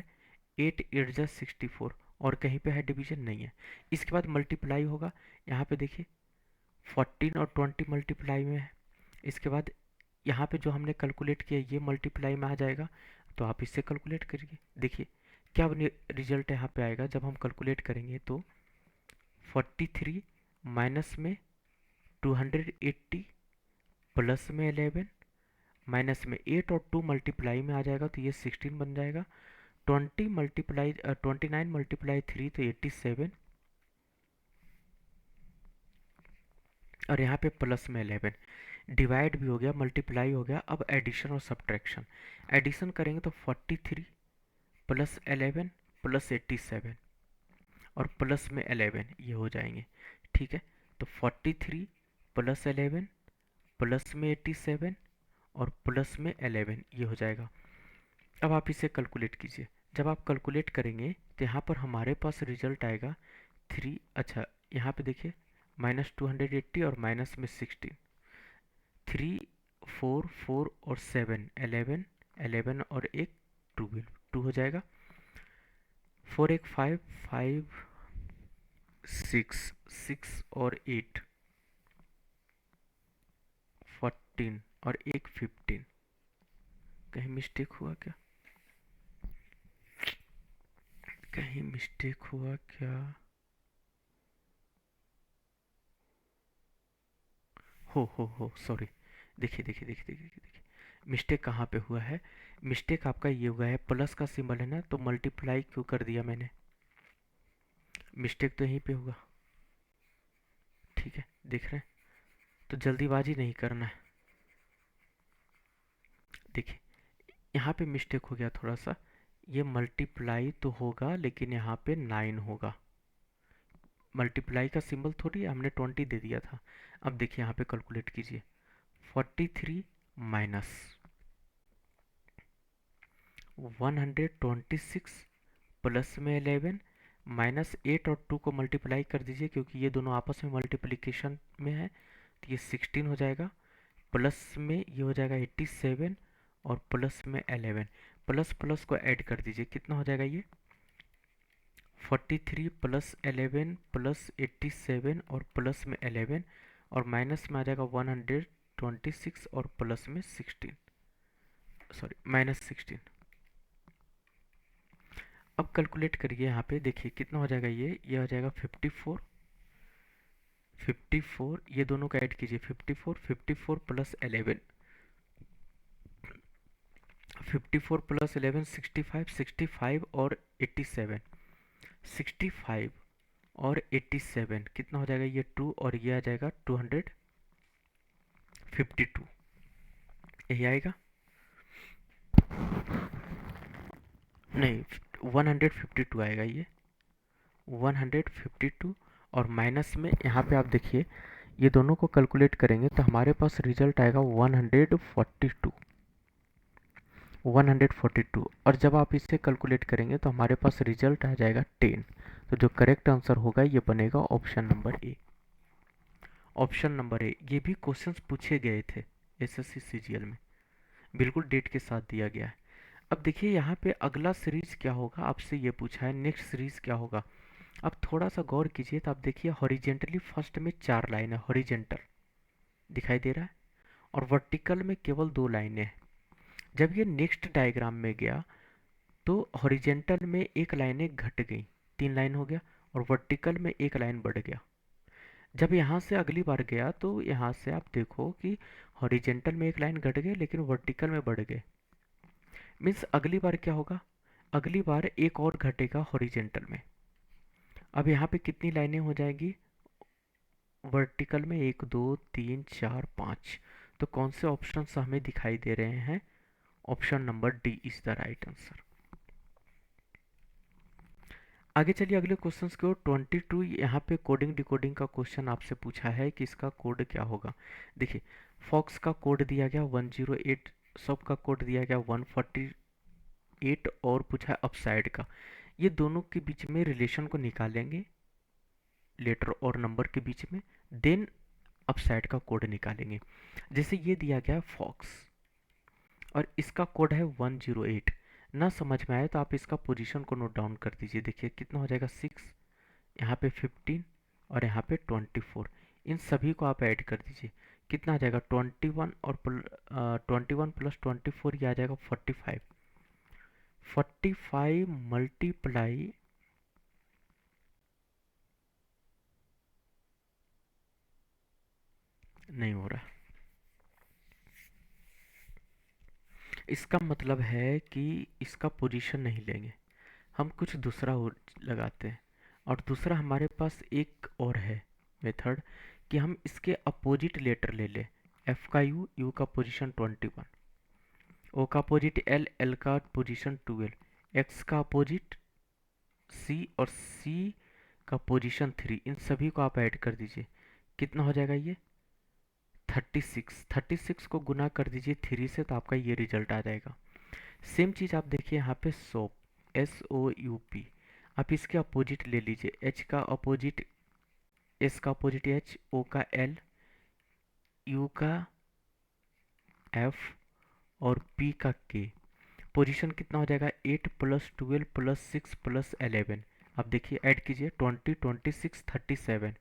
8 8 जा 64 और कहीं पे है डिवीजन नहीं है, इसके बाद मल्टीप्लाई होगा, यहाँ पे देखिए 14 और 20 मल्टीप्लाई में है, इसके बाद यहाँ पे जो हमने कैलकुलेट किया ये मल्टीप्लाई में आ जाएगा, तो आप इससे कैलकुलेट करिए, देखिए क्या रिजल्ट यहाँ पे आएगा जब हम कैलकुलेट करेंगे तो 43 माइनस में 280 प्लस में 11 माइनस में 8 और 2 मल्टीप्लाई में आ जाएगा तो ये 16 बन जाएगा, 29 मल्टीप्लाई 3 तो 87 और यहाँ पे प्लस में 11, डिवाइड भी हो गया मल्टीप्लाई हो गया। अब एडिशन और सब्ट्रैक्शन, एडिशन करेंगे तो 43 प्लस 11 प्लस 87 और प्लस में 11 ये हो जाएंगे, ठीक है। तो 43 प्लस 11 प्लस में 87 और प्लस में 11 ये हो जाएगा। अब आप इसे कैलकुलेट कीजिए, जब आप कैलकुलेट करेंगे तो यहाँ पर हमारे पास रिजल्ट आएगा 3, अच्छा यहाँ पे देखिए माइनस 280 और माइनस में 16, 3 4 4 और 7 11 11 और एक 12 2 हो जाएगा, 4 एक 5 5 6 6 और 8 14 और एक 15, कहीं मिस्टेक हुआ क्या, कहीं मिस्टेक हुआ क्या, हो सॉरी, देखिए देखिए देखिए देखिए देखिए मिस्टेक कहाँ पे हुआ है, मिस्टेक आपका ये हुआ है प्लस का सिंबल है ना तो मल्टीप्लाई क्यों कर दिया मैंने, मिस्टेक तो यहीं पे होगा, ठीक है देख रहे हैं, तो जल्दीबाजी नहीं करना है, देखिए यहाँ पे मिस्टेक हो गया थोड़ा सा, ये मल्टीप्लाई तो होगा लेकिन यहाँ पे 9 होगा, मल्टीप्लाई का सिंबल थोड़ी हमने 20 दे दिया था। अब देखिए यहाँ पे कैलकुलेट कीजिए 43 माइनस 126 प्लस में 11 माइनस 8 और 2 को मल्टीप्लाई कर दीजिए क्योंकि ये दोनों आपस में मल्टीप्लिकेशन में है, तो ये 16 हो जाएगा, प्लस में ये हो जाएगा 87 और प्लस में 11, प्लस प्लस को ऐड कर दीजिए कितना हो जाएगा ये 43 प्लस 11 प्लस 87 और प्लस में 11 और माइनस में आ जाएगा 126 और प्लस में 16 सॉरी माइनस 16। अब कैलकुलेट करिए यहाँ पे देखिए कितना हो जाएगा ये हो जाएगा 54 54 ये दोनों का ऐड कीजिए 54 54 प्लस 11 54 प्लस 11 65 65 और 87 65 और 87 कितना हो जाएगा, ये 2 और ये आ जाएगा 252, यही आएगा। नहीं, 152 आएगा ये, 152। और माइनस में यहाँ पे आप देखिए, ये दोनों को कैलकुलेट करेंगे तो हमारे पास रिजल्ट आएगा 142, 142। और जब आप इसे कैलकुलेट करेंगे तो हमारे पास रिजल्ट आ जाएगा 10। तो जो करेक्ट आंसर होगा ये बनेगा option number A. Option number A, ये भी क्वेश्चंस पूछे गए थे एसएससी सीजीएल में, बिल्कुल डेट के साथ दिया गया है। अब देखिए यहाँ पे अगला सीरीज क्या होगा, आपसे ये पूछा है नेक्स्ट सीरीज क्या होगा। अब थोड़ा सा गौर कीजिए तो आप देखिए हॉरिजेंटली फर्स्ट में 4 लाइन है, हॉरिजेंटल दिखाई दे रहा है, और वर्टिकल में केवल 2 लाइनें हैं। जब ये नेक्स्ट डायग्राम में गया तो हॉरिजेंटल में एक लाइनें घट गई, 3 लाइन हो गया, और वर्टिकल में एक लाइन बढ़ गया। जब यहाँ से अगली बार गया तो यहाँ से आप देखो कि हॉरिजेंटल में एक लाइन घट गई लेकिन वर्टिकल में बढ़ गए। मीन्स अगली बार क्या होगा, अगली बार एक और घटेगा हॉरिजेंटल में। अब यहाँ पे कितनी लाइनें हो जाएगी, वर्टिकल में 1 2 3 4 5। तो कौन से ऑप्शन हमें दिखाई दे रहे हैं, option number D is the right answer. आगे चलिए अगले क्वेश्चंस की ओर। 22 यहाँ पे कोडिंग डिकोडिंग का क्वेश्चन आपसे पूछा है कि इसका कोड क्या होगा। देखिए, फॉक्स का कोड दिया गया 108, सब का कोड दिया गया 148, और पूछा है अपसाइड का। ये दोनों के बीच में रिलेशन को निकालेंगे, लेटर और नंबर के बीच में, देन अपसाइड का कोड निकालेंगे। जैसे ये दिया गया फॉक्स और इसका कोड है 108। ना समझ में आए तो आप इसका पोजीशन को नोट डाउन कर दीजिए। देखिए कितना हो जाएगा 6, यहाँ पे 15 और यहाँ पे 24। इन सभी को आप ऐड कर दीजिए, कितना आ जाएगा 21 और 21 प्लस 24 ये आ जाएगा 45। 45 मल्टीप्लाई, नहीं हो रहा, इसका मतलब है कि इसका पोजीशन नहीं लेंगे, हम कुछ दूसरा लगाते हैं। और दूसरा हमारे पास एक और है मेथड कि हम इसके अपोजिट लेटर ले लें। एफ का यू, यू का पोजीशन 21, ओ का अपोजिट एल, एल का पोजीशन 12, एक्स का अपोजिट सी और सी का पोजीशन 3। इन सभी को आप ऐड कर दीजिए, कितना हो जाएगा ये 36। 36 को गुना कर दीजिए 3 से तो आपका ये रिजल्ट आ जाएगा। सेम चीज़ आप देखिए यहाँ पे soap, S O U P, आप इसके अपोजिट ले लीजिए। एच का अपोजिट एस का अपोजिट एच, ओ का एल, यू का एफ और पी का के। पोजीशन कितना हो जाएगा 8 प्लस 12 प्लस 6 प्लस 11। अब देखिए ऐड कीजिए 20 26 37।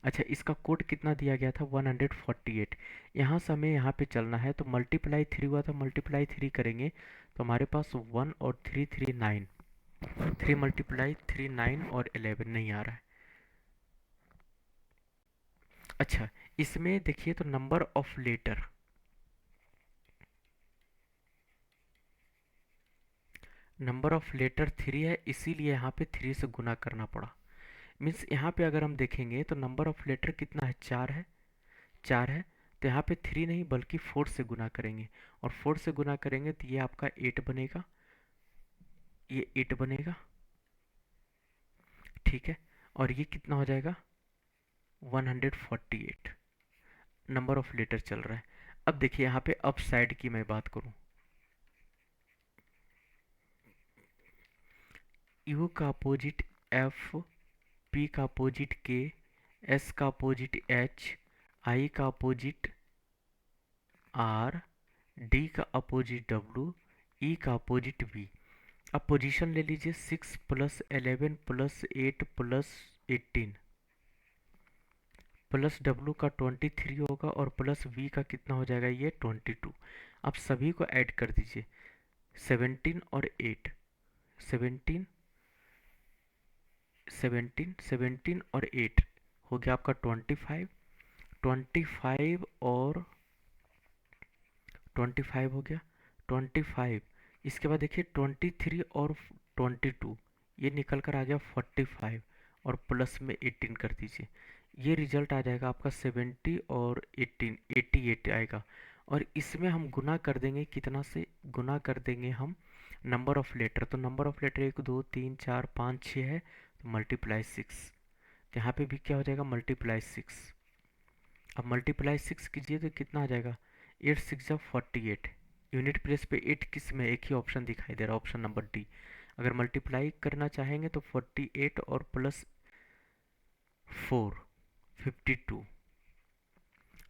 अच्छा, इसका कोड कितना दिया गया था 148। यहाँ से हमें यहाँ पे चलना है तो मल्टीप्लाई 3 हुआ था, मल्टीप्लाई 3 करेंगे तो हमारे पास 1 और 3 3 9, 3 मल्टीप्लाई 3 9 और 11 नहीं आ रहा है। अच्छा, इसमें देखिए तो number of letter, number of letter 3 है, इसीलिए यहाँ पे 3 से गुना करना पड़ा। मीन्स यहाँ पे अगर हम देखेंगे तो नंबर ऑफ लेटर कितना है, 4 है, 4 है। तो यहाँ पे 3 नहीं बल्कि 4 से गुना करेंगे, और 4 से गुना करेंगे तो ये आपका 8 बनेगा, ये 8 बनेगा, ठीक है। और ये कितना हो जाएगा 148 नंबर ऑफ लेटर चल रहा है। अब देखिए यहाँ पे अप साइड की मैं बात करूँ, यू का अपोजिट एफ, पी का अपोजिट के, एस का अपोजिट एच, आई का अपोजिट आर, डी का अपोजिट डब्ल्यू, ई का अपोजिट वी। अब पोजीशन ले लीजिए 6 plus 11 plus 8 plus 18 plus W का 23 होगा, और प्लस वी का कितना हो जाएगा ये 22। आप सभी को ऐड कर दीजिए, 17 और 8, 17 17 17 और 8 हो गया आपका 25, 25 और 25 हो गया 25। इसके बाद देखिए 23 और 22, ये निकल कर आ गया 45 और प्लस में 18 कर दीजिए। ये रिजल्ट आ जाएगा आपका 70 और 18, 88 आएगा। और इसमें हम गुना कर देंगे, कितना से गुना कर देंगे हम, नंबर ऑफ लेटर। तो नंबर ऑफ लेटर 1 2 3 4 5 6 है, तो मल्टीप्लाई 6। यहाँ पे भी क्या हो जाएगा, मल्टीप्लाई 6। अब मल्टीप्लाई 6 कीजिए तो कितना आ जाएगा, 8 6 जा 48। यूनिट प्लेस पे 8 किस में, एक ही ऑप्शन दिखाई दे रहा है, ऑप्शन नंबर डी। अगर मल्टीप्लाई करना चाहेंगे तो 48 और प्लस 4, 52।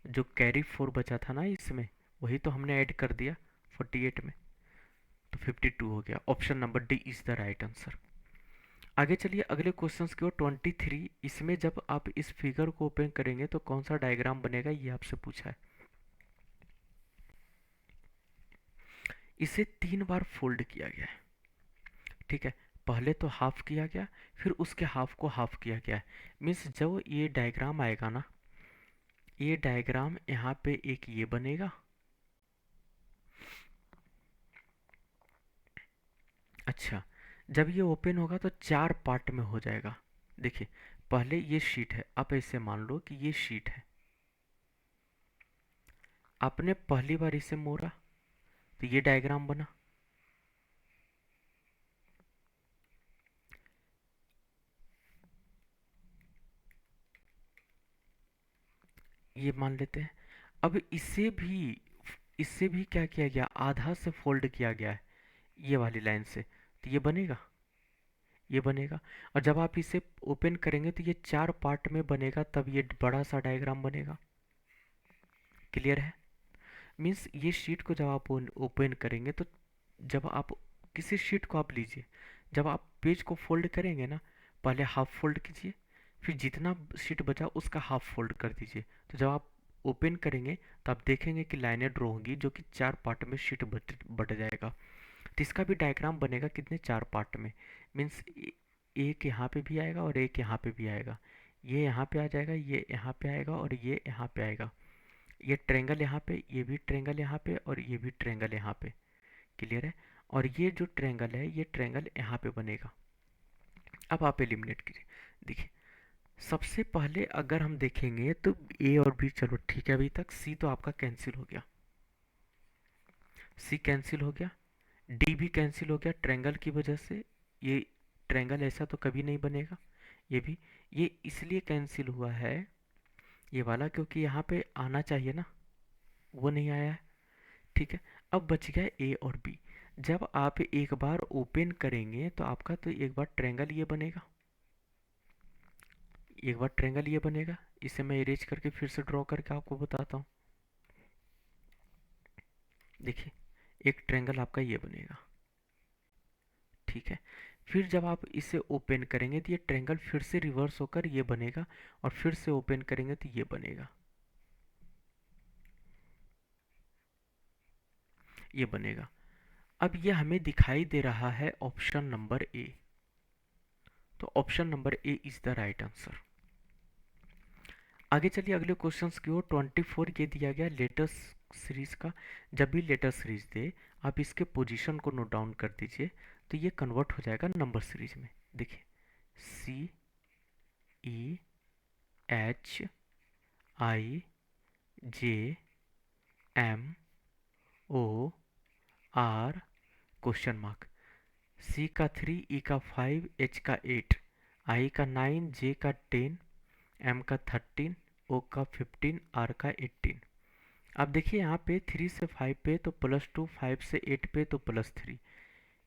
जो कैरी 4 बचा था ना इसमें, वही तो हमने ऐड कर दिया 48 में, तो 52 हो गया। Option number D is the right answer. आगे चलिए अगले क्वेश्चंस की ओर। 23, इसमें जब आप इस फिगर को ओपन करेंगे तो कौन सा डायग्राम बनेगा, ये आपसे पूछा है। इसे 3 बार फोल्ड किया गया है, ठीक है। पहले तो हाफ किया गया, फिर उसके हाफ को हाफ किया गया है। मीन्स जब ये डायग्राम आएगा ना, ये डायग्राम यहाँ पे एक ये बनेगा। अच्छा, जब ये ओपन होगा तो 4 पार्ट में हो जाएगा। देखिए, पहले ये शीट है, आप ऐसे मान लो कि ये शीट है। आपने पहली बार इसे मोड़ा तो ये डायग्राम बना। ये मान लेते हैं। अब इसे भी क्या किया गया, आधा से फोल्ड किया गया है ये वाली लाइन से, तो ये बनेगा, ये बनेगा। और जब आप इसे ओपन करेंगे तो ये 4 पार्ट में बनेगा, तब ये बड़ा सा डायग्राम बनेगा। क्लियर है। मीन्स ये शीट को जब आप ओपन करेंगे तो, जब आप किसी शीट को आप लीजिए, जब आप पेज को फोल्ड करेंगे ना, पहले हाफ फोल्ड कीजिए, फिर जितना शीट बचा उसका हाफ फोल्ड कर दीजिए। तो जब आप ओपन करेंगे तो आप देखेंगे कि लाइनें ड्रॉ होंगी, जो कि 4 पार्ट में शीट बट जाएगा। तो इसका भी डायग्राम बनेगा कितने, 4 पार्ट में। मीन्स एक यहाँ पे भी आएगा और एक यहाँ पे भी आएगा। ये यहाँ पे आ जाएगा, ये यहाँ पे आएगा और ये यहाँ पे आएगा। ये ट्रेंगल यहाँ पे, ये भी ट्रेंगल यहाँ पे और ये भी ट्रेंगल यहाँ पे। क्लियर है। और ये जो ट्रेंगल है, ये ट्रेंगल यहाँ पे बनेगा। अब आप एलिमिनेट कीजिए। देखिए, सबसे पहले अगर हम देखेंगे तो ए और बी, चलो ठीक है, अभी तक सी तो आपका कैंसिल हो गया, सी कैंसिल हो गया। डी भी कैंसिल हो गया ट्रेंगल की वजह से। ये ट्रेंगल ऐसा तो कभी नहीं बनेगा। ये भी, ये इसलिए कैंसिल हुआ है ये वाला, क्योंकि यहाँ पे आना चाहिए ना, वो नहीं आया है। ठीक है। अब बच गया ए और बी। जब आप एक बार ओपन करेंगे तो आपका तो एक बार ट्रेंगल ये बनेगा, एक बार ट्रेंगल ये बनेगा। इसे मैं इरेज करके फिर से ड्रॉ करके आपको बताता हूँ। देखिए, एक ट्रेंगल आपका ये बनेगा, ठीक है। फिर जब आप इसे ओपन करेंगे तो ये ट्रेंगल फिर से रिवर्स होकर ये बनेगा, और फिर से ओपन करेंगे तो ये बनेगा, ये बनेगा। अब ये हमें दिखाई दे रहा है ऑप्शन नंबर ए, तो option number A is the right answer. आगे चलिए अगले क्वेश्चंस की ओर। 24 ये दिया गया लेटर सीरीज का। जब भी लेटर सीरीज दे, आप इसके पोजीशन को नोट डाउन कर दीजिए, तो ये कन्वर्ट हो जाएगा नंबर सीरीज में। देखिए, C E H I J M O R question mark. C का 3, ई का 5, एच का 8, आई का 9, जे का 10, एम का 13, ओ का 15, आर का 18। अब देखिए यहाँ पे 3 से 5 पे तो +2, 5 से 8 पे तो +3,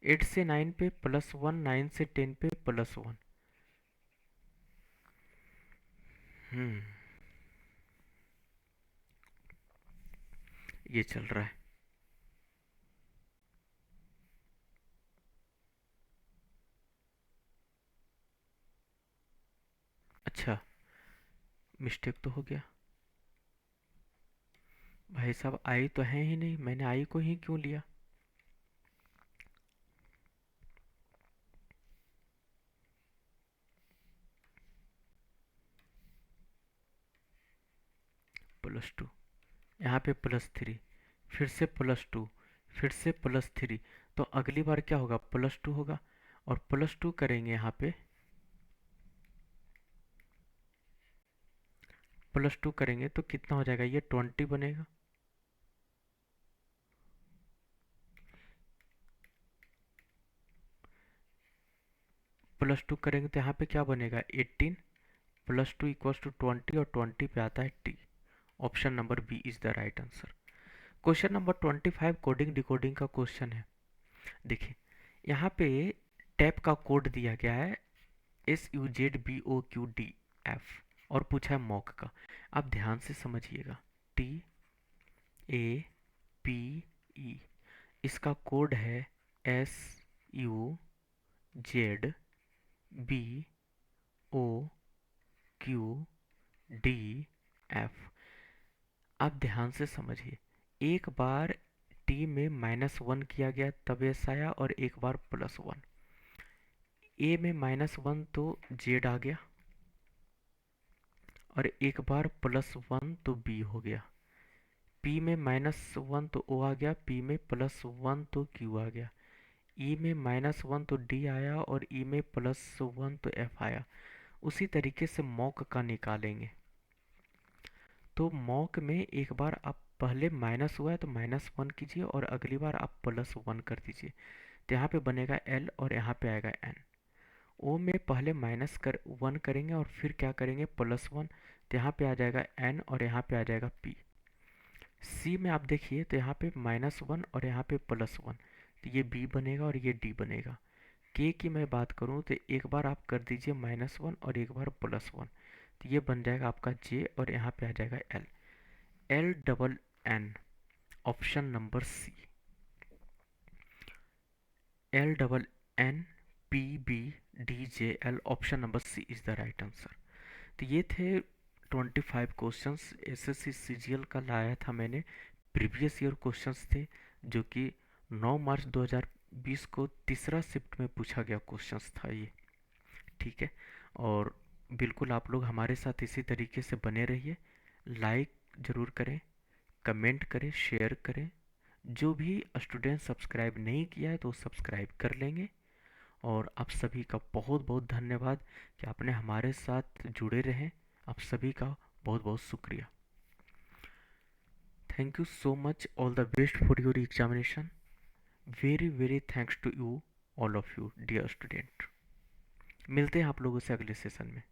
8 से 9 पे +1, 9 से 10 पे +1। हम्म, ये चल रहा है। अच्छा, मिस्टेक तो हो गया भाई साहब, आई तो है ही नहीं, मैंने आई को ही क्यों लिया। +2, यहाँ पे +3, फिर से +2, फिर से +3। तो अगली बार क्या होगा, +2 होगा। और +2 करेंगे यहाँ पे, +2 करेंगे तो कितना हो जाएगा, ये 20 बनेगा। +2 करेंगे तो यहाँ पे क्या बनेगा, 18 +2 इक्वल्स टू 20 और 20 पे आता है T. Option number B is the right answer. Question number 25 coding decoding का क्वेश्चन है। देखिए यहाँ पे टैप का कोड दिया गया है SUZBOQDF और पूछा है मॉक का। आप ध्यान से समझिएगा, TAPE, इसका कोड है SUZBOQDF। आप ध्यान से समझिए, एक बार टी में -1 किया गया तब एस आया और एक बार +1। ए में -1 तो जेड आ गया और एक बार +1 तो बी हो गया। पी में -1 तो ओ आ गया, पी में +1 तो क्यू आ गया। ई में -1 तो डी आया और ई में +1 तो एफ आया। उसी तरीके से मॉक का निकालेंगे। तो मॉक में एक बार आप पहले माइनस हुआ है तो -1 कीजिए और अगली बार आप +1 कर दीजिए, तो यहाँ पे बनेगा L और यहाँ पे आएगा N। ओ में पहले -1 करेंगे और फिर क्या करेंगे, +1, तो यहाँ पे आ जाएगा N और यहाँ पे आ जाएगा P। सी में आप देखिए तो यहाँ पे -1 और यहाँ पे +1, तो ये B बनेगा और ये D बनेगा। के की मैं बात करूँ तो एक बार आप कर दीजिए -1 और एक बार +1, तो ये बन जाएगा आपका J और यहाँ पे आ जाएगा L। LNN, option number C. LNNPBDJL, option number C is the right answer. तो ये थे 25 क्वेश्चंस एसएससी सीजीएल का लाया था मैंने। प्रीवियस ईयर क्वेश्चंस थे जो कि 9 मार्च 2020 को तीसरा शिफ्ट में पूछा गया क्वेश्चंस था ये। ठीक है, और बिल्कुल आप लोग हमारे साथ इसी तरीके से बने रहिए। लाइक ज़रूर करें, कमेंट करें, शेयर करें। जो भी स्टूडेंट सब्सक्राइब नहीं किया है तो सब्सक्राइब कर लेंगे। और आप सभी का बहुत बहुत धन्यवाद कि आपने हमारे साथ जुड़े रहें। आप सभी का बहुत बहुत शुक्रिया। Thank you so much, all the best for your examination. Very very thanks to you, all of you dear student. मिलते हैं आप लोगों से अगले सेशन में।